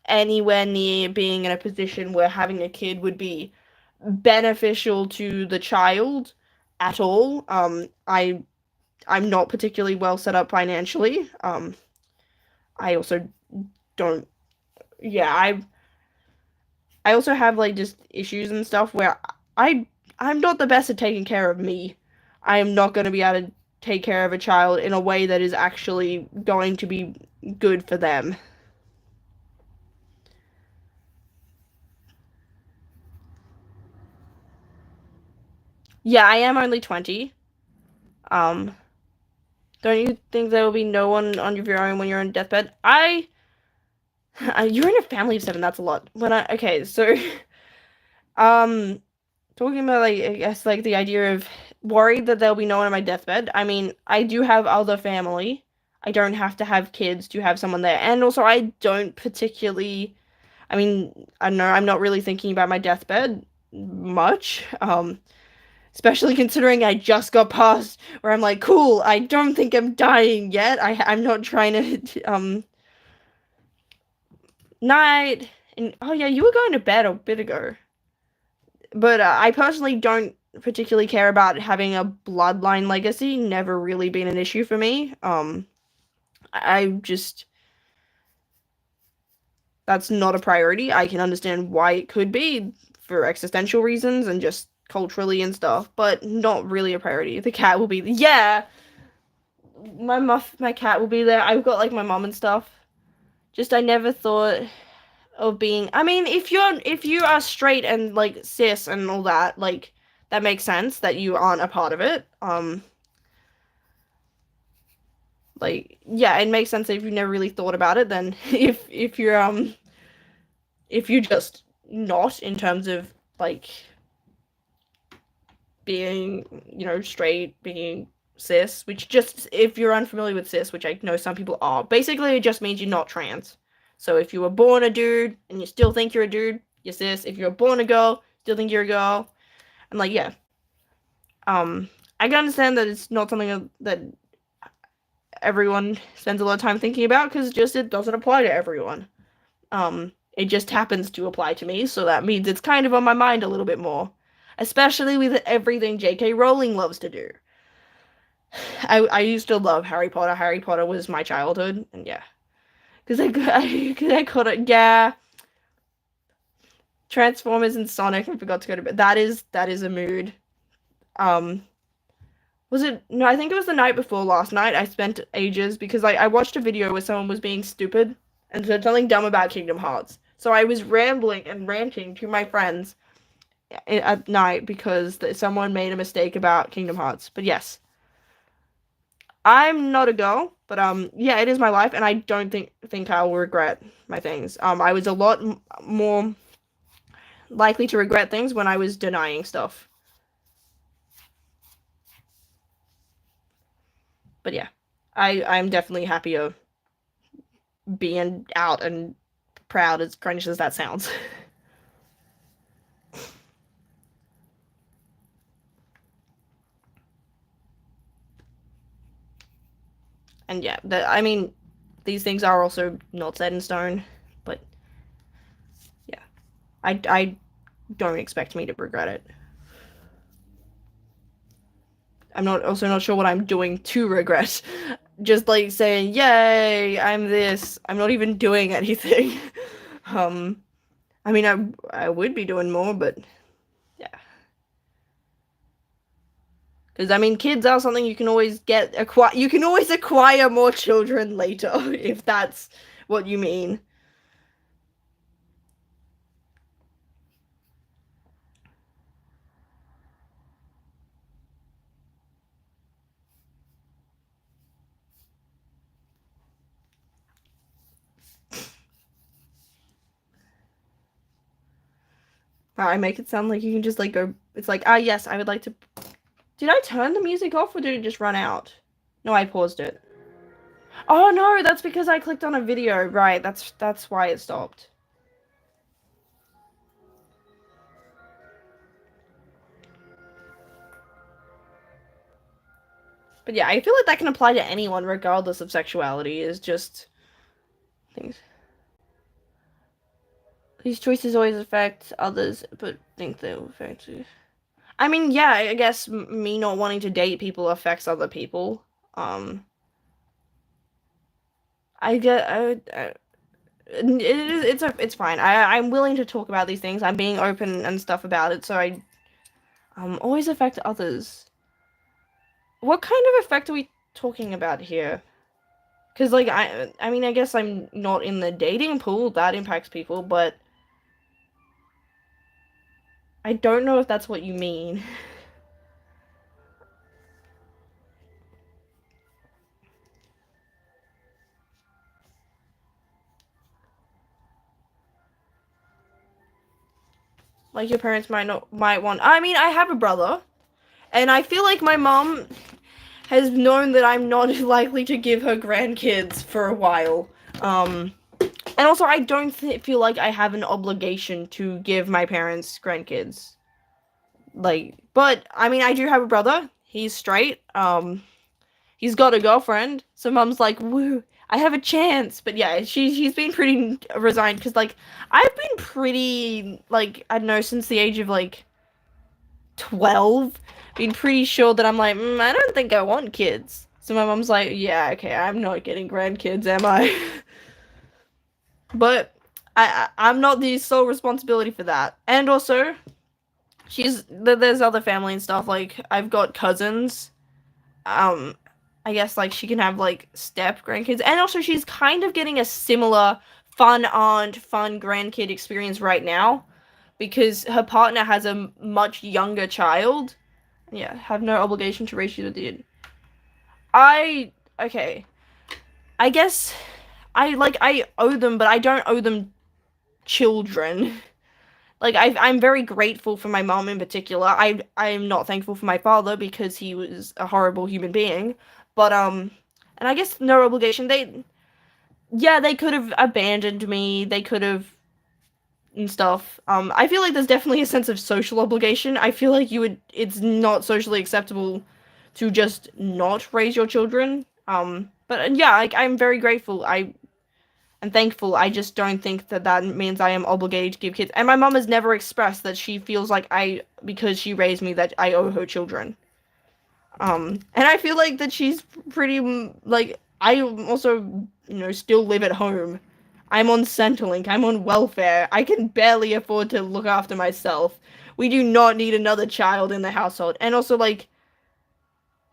anywhere near being in a position where having a kid would be beneficial to the child at all. I'm not particularly well set up financially. I also don't. Yeah, I also have like just issues and stuff where I'm not the best at taking care of me. I am not going to be able to take care of a child in a way that is actually going to be good for them. Yeah, I am only 20. Um, don't you think there will be no one on your own when you're on deathbed? You're in a family of 7. That's a lot. Okay, so um, talking about like I guess like the idea of worried that there'll be no one on my deathbed. I mean, I do have other family. I don't have to have kids to have someone there, and also I don't particularly. I mean, I don't know. I'm not really thinking about my deathbed much. Especially considering I just got past where I'm like, cool, I don't think I'm dying yet. I'm not trying to night and oh yeah, you were going to bed a bit ago. But I personally don't particularly care about having a bloodline legacy. Never really been an issue for me. I just that's not a priority. I can understand why it could be for existential reasons and just culturally and stuff, but not really a priority. The cat will be yeah, my cat will be there. I've got like my mom and stuff. Just I never thought of being. I mean, if you are straight and like cis and all that, like that makes sense that you aren't a part of it. Like yeah, it makes sense if you never really thought about it. Then if you're just not in terms of like being straight, being cis, which just, if you're unfamiliar with cis, which I know some people are, basically it just means you're not trans. So if you were born a dude and you still think you're a dude, you're cis. If you're born a girl, still think you're a girl. And like, yeah. I can understand that it's not something that everyone spends a lot of time thinking about, because just it doesn't apply to everyone. It just happens to apply to me, so that means it's kind of on my mind a little bit more. Especially with everything J.K. Rowling loves to do. I used to love Harry Potter. Harry Potter was my childhood, and yeah. I could it, yeah. Transformers and Sonic, I forgot to go to bed. That is a mood. Um, was it, no, I think it was the night before last night. I spent ages because I watched a video where someone was being stupid and said something dumb about Kingdom Hearts. So I was rambling and ranting to my friends at night because someone made a mistake about Kingdom Hearts. But yes, I'm not a girl, but yeah, it is my life, and I don't think I'll regret my things. I was a lot more likely to regret things when I was denying stuff. But yeah, I'm definitely happier being out and proud, as cringe as that sounds. And yeah, I mean, these things are also not set in stone, but yeah, I don't expect me to regret it. I'm not sure what I'm doing to regret. Just like saying, "Yay, I'm this." I'm not even doing anything. um, I mean, I would be doing more, but yeah. Because I mean, kids are something you can always acquire. You can always acquire more children later, if that's what you mean. Wow, I make it sound like you can just like go. It's like, ah, yes, I would like to. Did I turn the music off or did it just run out? No, I paused it. Oh no, that's because I clicked on a video. Right, that's why it stopped. But yeah, I feel like that can apply to anyone regardless of sexuality. Is just things. These choices always affect others, but think they will affect you. I mean, yeah, I guess me not wanting to date people affects other people. Um, I get, it's fine. I'm willing to talk about these things. I'm being open and stuff about it, so I always affect others. What kind of effect are we talking about here? Because like I mean, I guess I'm not in the dating pool. That impacts people, but I don't know if that's what you mean. Like your parents might want. I mean, I have a brother, and I feel like my mom has known that I'm not likely to give her grandkids for a while. And also I don't feel like I have an obligation to give my parents grandkids. Like, but I mean, I do have a brother. He's straight. He's got a girlfriend. So mom's like, woo, I have a chance. But yeah, she's been pretty resigned because like I've been pretty like I don't know since the age of like 12, been pretty sure that I'm like I don't think I want kids. So my mom's like, yeah, okay, I'm not getting grandkids, am I? But I'm not the sole responsibility for that. And also, there's other family and stuff. Like I've got cousins. Um, I guess like she can have like step grandkids, and also she's kind of getting a similar fun aunt, fun grandkid experience right now because her partner has a much younger child. Yeah, have no obligation to raise you, dude. I okay. I guess I owe them, but I don't owe them children. like I'm very grateful for my mom in particular. I'm not thankful for my father because he was a horrible human being. But and I guess no obligation. They yeah, they could have abandoned me. They could have and stuff. I feel like there's definitely a sense of social obligation. I feel like it's not socially acceptable to just not raise your children. But yeah, like I'm very grateful. I am thankful. I just don't think that that means I am obligated to give kids. And my mom has never expressed that she feels like because she raised me, that I owe her children. And I feel like that she's pretty like I also still live at home. I'm on Centrelink. I'm on welfare. I can barely afford to look after myself. We do not need another child in the household. And also like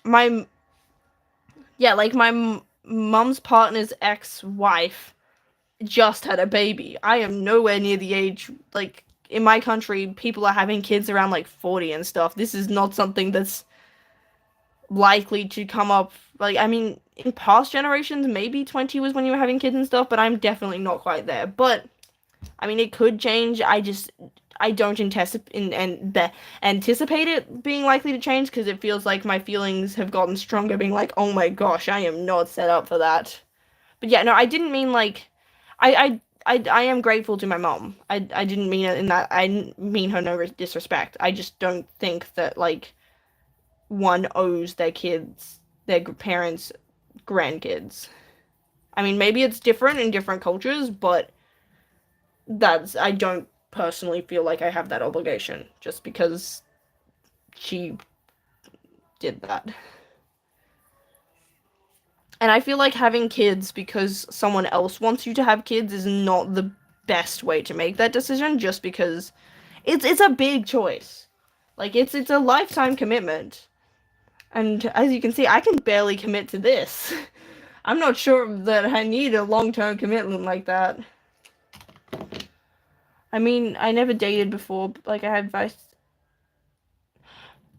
my yeah, like my mom's partner's ex-wife just had a baby. I am nowhere near the age like in my country people are having kids around like 40 and stuff. This is not something that's likely to come up. Like, I mean, in past generations, maybe 20 was when you were having kids and stuff, but I'm definitely not quite there. But I mean, it could change. I don't anticipate it being likely to change because it feels like my feelings have gotten stronger, being like, oh my gosh, I am not set up for that. But yeah, no, I didn't mean like, I am grateful to my mom. I didn't mean it in that. I didn't mean her no disrespect. I just don't think that like one owes their parents, grandkids. I mean, maybe it's different in different cultures, but I don't personally feel like I have that obligation just because she did that. And I feel like having kids because someone else wants you to have kids is not the best way to make that decision just because it's a big choice. Like it's a lifetime commitment. And as you can see, I can barely commit to this. I'm not sure that I need a long-term commitment like that. I mean, I never dated before, but, like, I had advice.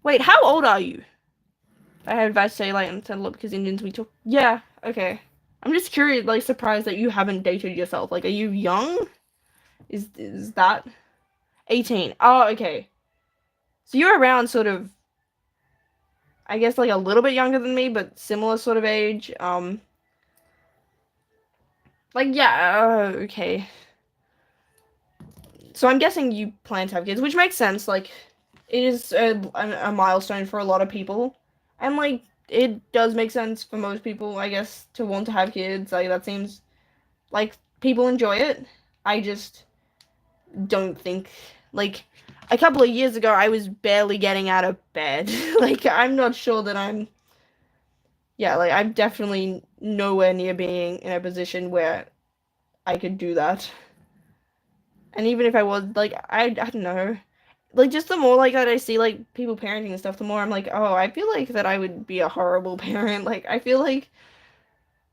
Wait, how old are you? I had advice to say, like, and said, look, because Indians we talk. Yeah, okay. I'm just curious, like, surprised that you haven't dated yourself. Like, are you young? Is that 18? Oh, okay. So you're around sort of, I guess, like a little bit younger than me, but similar sort of age. Like, yeah, okay. So I'm guessing you plan to have kids, which makes sense. Like, it is a milestone for a lot of people, and like it does make sense for most people, I guess, to want to have kids. Like that seems like people enjoy it. I just don't think like a couple of years ago I was barely getting out of bed. Like I'm not sure that like I'm definitely nowhere near being in a position where I could do that. And even if I was, like, I don't know. Like, just the more, like, that I see, like, people parenting and stuff, the more I'm like, oh, I feel like that I would be a horrible parent. Like, I feel like,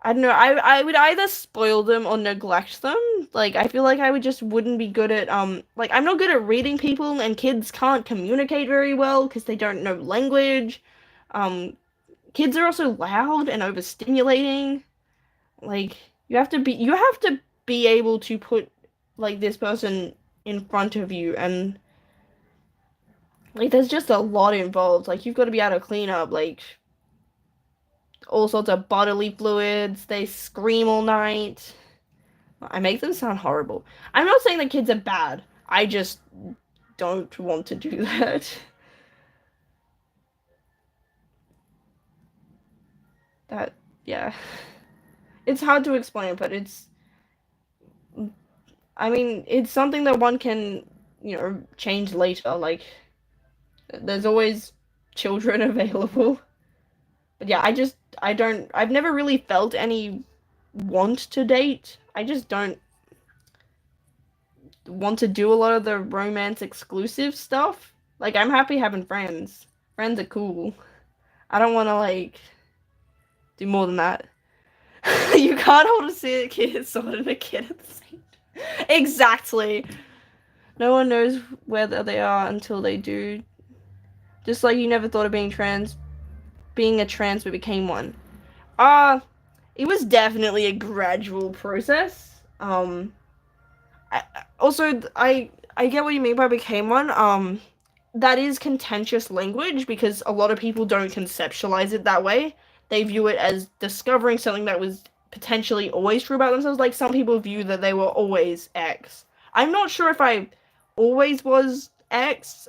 I don't know, I would either spoil them or neglect them. Like, I feel like I wouldn't be good at, like, I'm not good at reading people, and kids can't communicate very well because they don't know language. Um, Kids are also loud and overstimulating. Like, you have to be able to put like this person in front of you, and like there's just a lot involved. Like you've got to be able to clean up like all sorts of bodily fluids. They scream all night. I make them sound horrible. I'm not saying that kids are bad. I just don't want to do that. That yeah. It's hard to explain, but I mean, it's something that one can, change later. Like there's always children available. But yeah, I've never really felt any want to date. I just don't want to do a lot of the romance exclusive stuff. Like, I'm happy having friends. Friends are cool. I don't want to, like, do more than that. You can't hold a kid sword and a kid at the same time. Exactly. No one knows whether they are until they do. Just like you never thought of being a trans but became one. Uh, it was definitely a gradual process. I I get what you mean by became one. That is contentious language because a lot of people don't conceptualize it that way. They view it as discovering something that was potentially always true about themselves. Like some people view that they were always X. I'm not sure if I always was X,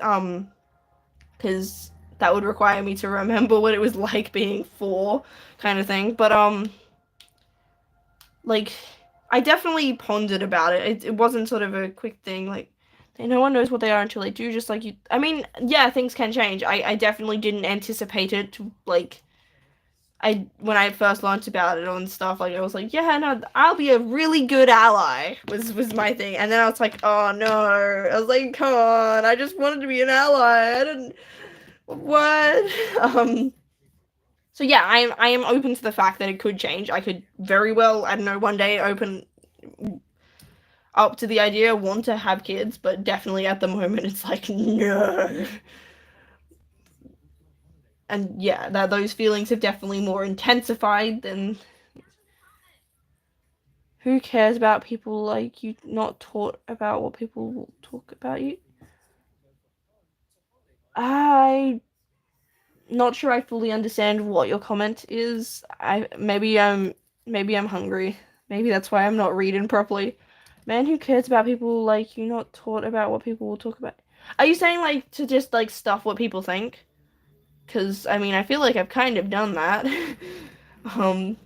because that would require me to remember what it was like being four, kind of thing. But like I definitely pondered about it. It wasn't sort of a quick thing. Like no one knows what they are until they do. Just like you, I mean, yeah, things can change. I definitely didn't anticipate it to like. When I first learned about it and stuff, like I was like, yeah, no, I'll be a really good ally was my thing, and then I was like, oh no, I was like, come on, I just wanted to be an ally, I didn't what so yeah, I am open to the fact that it could change. I could very well, I don't know, one day open up to the idea, want to have kids, but definitely at the moment it's like no. And yeah, that those feelings have definitely more intensified than who cares about people like you not taught about what people will talk about you. I not sure I fully understand what your comment is. Maybe I'm hungry. Maybe that's why I'm not reading properly. Man, who cares about people like you not taught about what people will talk about? Are you saying like to just like stuff what people think? Because I mean, I feel like I've kind of done that. um,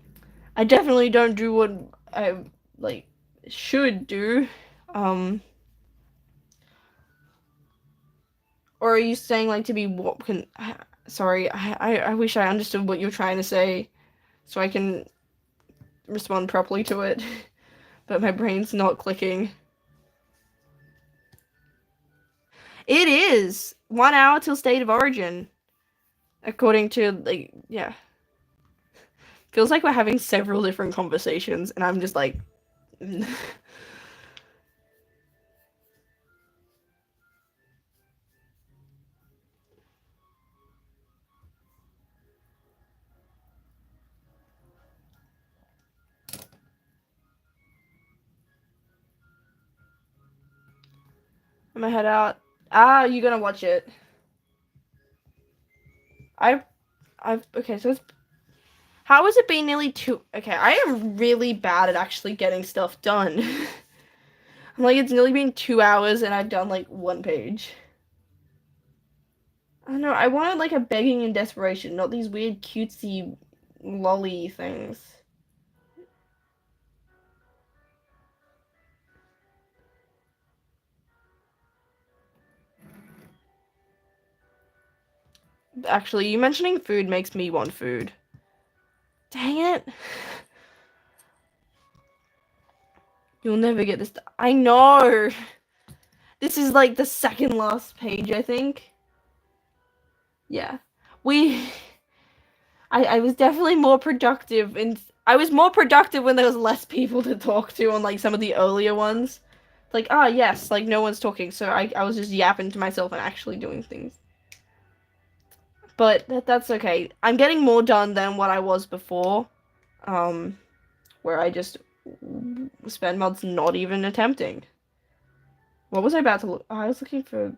I definitely don't do what I like should do. Um, or are you saying like to be what can? Sorry, I wish I understood what you're trying to say, so I can respond properly to it. But my brain's not clicking. It is 1 hour till state of origin, according to like yeah. Feels like we're having several different conversations, and I'm just like. I'm gonna head out. Ah, you gonna watch it? I, I've okay. So it's how has it been nearly two? Okay, I am really bad at actually getting stuff done. I'm like it's nearly been 2 hours and I've done like one page. I don't know. I wanted like a begging and desperation, not these weird cutesy lolly things. Actually, you mentioning food makes me want food. Dang it. You'll never get this. I know. This is like the second last page, I think. Yeah. We. I was definitely more productive, and I was more productive when there was less people to talk to on like some of the earlier ones. Like, ah, yes, like no one's talking, so I was just yapping to myself and actually doing things. But that's okay. I'm getting more done than what I was before, um, where I just spend months not even attempting. What was I about to look? I was looking for.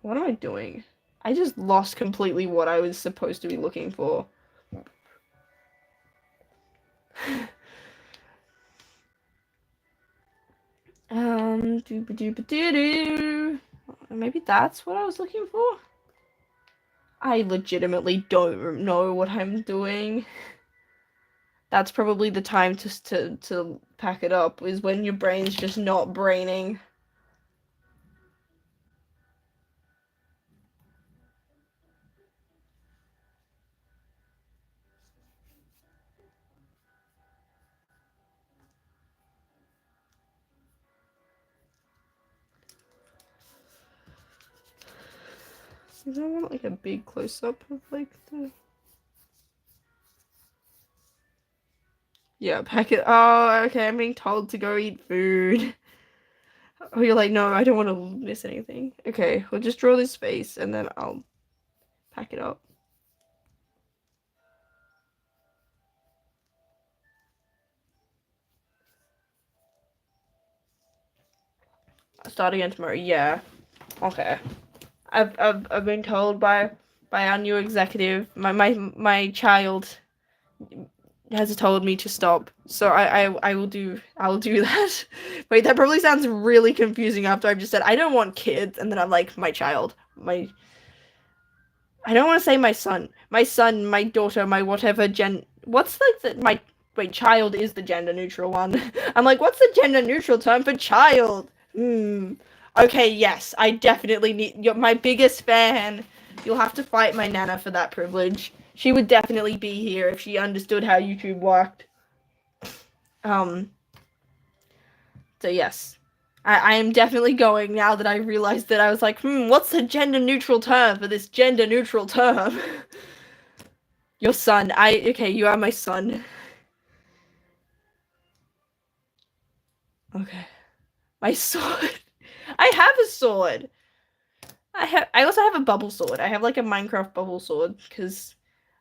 What am I doing? I just lost completely what I was supposed to be looking for. Dooba dooba doo doo. Maybe that's what I was looking for? I legitimately don't know what I'm doing. That's probably the time to pack it up, is when your brain's just not braining. I want like a big close up of like the. Yeah, pack it. Oh, okay, I'm being told to go eat food. Oh, you're like, no, I don't want to miss anything. Okay, we'll just draw this space and then I'll pack it up. start again tomorrow. Yeah. Okay. I've been told by our new executive, my child has told me to stop. So I will do that. Wait, that probably sounds really confusing after I've just said I don't want kids and then I'm like my child. I don't want to say my son, my daughter, my whatever what's like my wait, child is the gender neutral one. I'm like, what's the gender neutral term for child? Okay, yes, I definitely need. You're my biggest fan. You'll have to fight my nana for that privilege. She would definitely be here if she understood how YouTube worked. Um. So yes, I am definitely going now that I realized that I was like, what's the gender neutral term for this gender neutral term? Your son. Okay, you are my son. Okay. My sword. I have a sword. I also have a bubble sword. I have like a Minecraft bubble sword because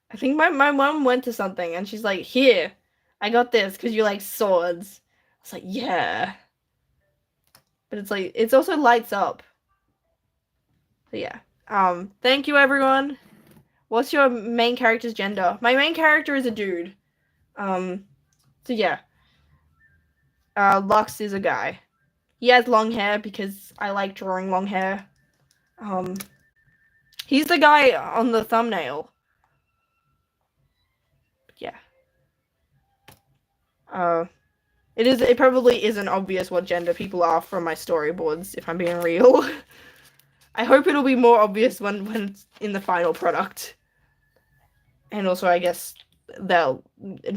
I think my mom went to something and she's like, "Here, I got this because you like swords." I was like, "Yeah." But it's like it's also lights up. So yeah. Thank you everyone. What's your main character's gender? My main character is a dude. Um so yeah. Lux is a guy. He has long hair because I like drawing long hair. Um He's the guy on the thumbnail. Yeah. It probably isn't obvious what gender people are from my storyboards, if I'm being real. I hope it'll be more obvious when it's in the final product. And also I guess they'll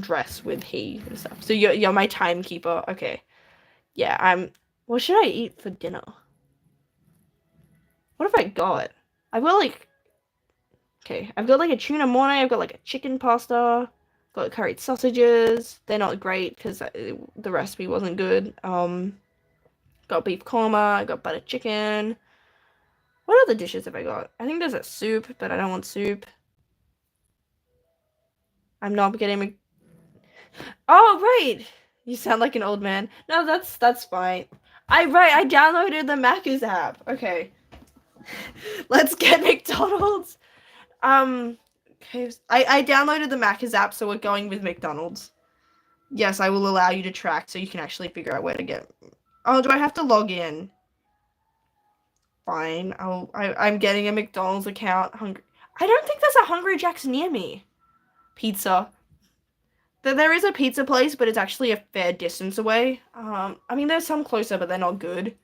dress with he and stuff. So you're my timekeeper. Okay. Yeah, what should I eat for dinner? What have I got? I've got like okay, I've got like a tuna morning, I've got like a chicken pasta, got curried sausages. They're not great because the recipe wasn't good. Got beef korma, I got butter chicken. What other dishes have I got? I think there's a soup, but I don't want soup. I'm not getting Oh, right! You sound like an old man. No, that's fine. I downloaded the Macca's app. Okay. Let's get McDonald's. Okay. I downloaded the Macca's app, so we're going with McDonald's. Yes, I will allow you to track so you can actually figure out where to get. Oh, do I have to log in? Fine. I'm getting a McDonald's account. I don't think there's a Hungry Jack's near me. Pizza. There is a pizza place, but it's actually a fair distance away. I mean, there's some closer, but they're not good.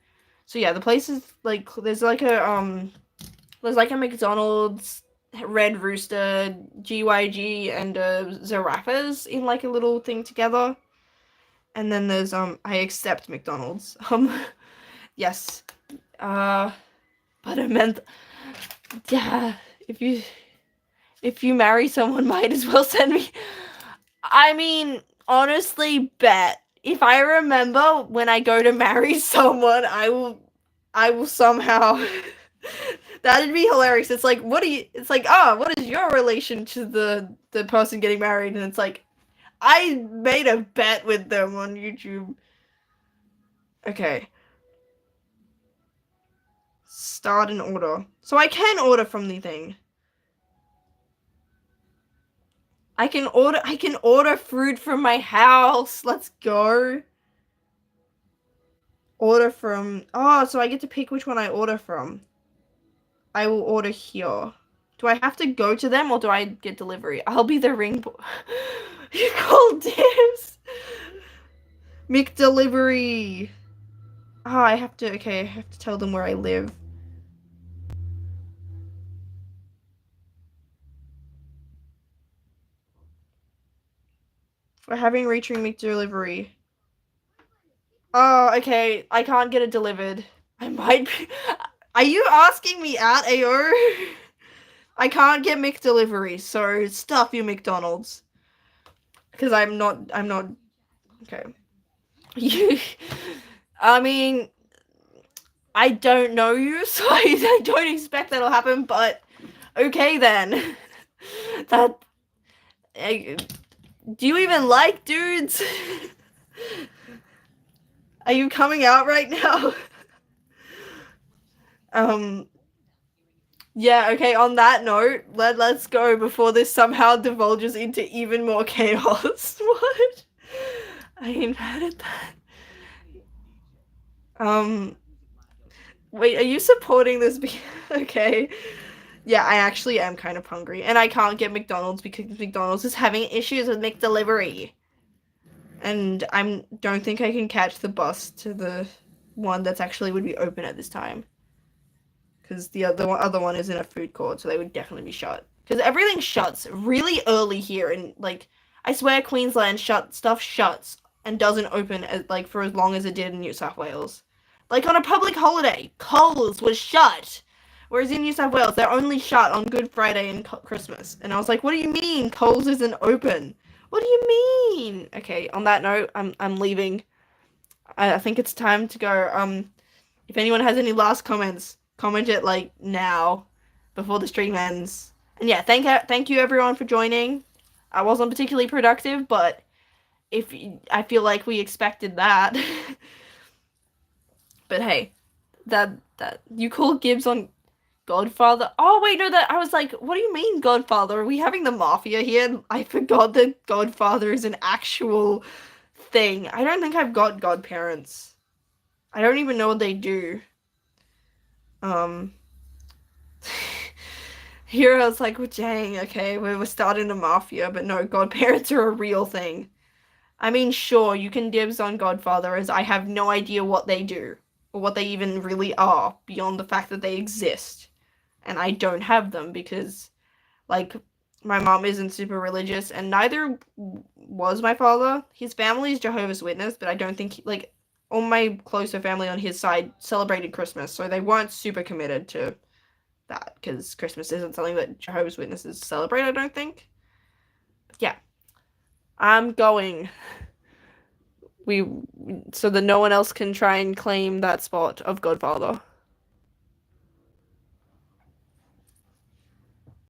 So yeah, the place is like there's like a McDonald's, Red Rooster, GYG, and Zaraffa's in like a little thing together. And then there's I accept McDonald's. Yes. But I meant yeah, if you marry someone, might as well send me. I mean, honestly, bet if I remember when I go to marry someone, I will somehow. That'd be hilarious. It's like, it's like, what is your relation to the person getting married? And it's like, I made a bet with them on YouTube. Okay. Start an order. So I can order from the thing. I can order food from my house. Let's go. Order from. Oh, so I get to pick which one I order from. I will order here. Do I have to go to them or do I get delivery? I'll be the ring boy. You call dibs. McDelivery. Oh, I have to. Okay, I have to tell them where I live. We're having reaching McDelivery. Oh, okay. I can't get it delivered. I might be. Are you asking me out, AO? I can't get McDelivery, so stuff you McDonald's. Because I'm not. Okay. You. I mean, I don't know you, so I don't expect that'll happen, but okay then. That. Do you even like dudes? Are you coming out right now? Um, yeah, okay, on that note, let's go before this somehow divulges into even more chaos. What? I ain't mad at that. Um, wait, are you supporting this? Okay. Yeah, I actually am kind of hungry, and I can't get McDonald's because McDonald's is having issues with McDelivery. And I don't think I can catch the bus to the one that's actually would be open at this time. Because the other one is in a food court, so they would definitely be shut. Because everything shuts really early here, and like I swear Queensland stuff shuts and doesn't open like for as long as it did in New South Wales. Like on a public holiday, Coles was shut, whereas in New South Wales they're only shut on Good Friday and Christmas. And I was like, what do you mean Coles isn't open? What do you mean? Okay, on that note, I'm leaving. I think it's time to go. If anyone has any last comments, comment it like now, before the stream ends. And yeah, thank you everyone for joining. I wasn't particularly productive, but if I feel like we expected that. But hey, that you call Gibbs on Godfather? Oh wait, no, that I was like, what do you mean Godfather? Are we having the mafia here? I forgot that Godfather is an actual thing. I don't think I've got godparents. I don't even know what they do. Um, Here I was like, well, dang, okay, we're starting a mafia, but no, godparents are a real thing. I mean, sure, you can dibs on Godfather, as I have no idea what they do, or what they even really are, beyond the fact that they exist. And I don't have them because, like, my mom isn't super religious, and neither was my father. His family is Jehovah's Witness, but I don't think, like, all my closer family on his side celebrated Christmas, so they weren't super committed to that because Christmas isn't something that Jehovah's Witnesses celebrate, I don't think. But yeah, I'm going. We so that no one else can try and claim that spot of Godfather.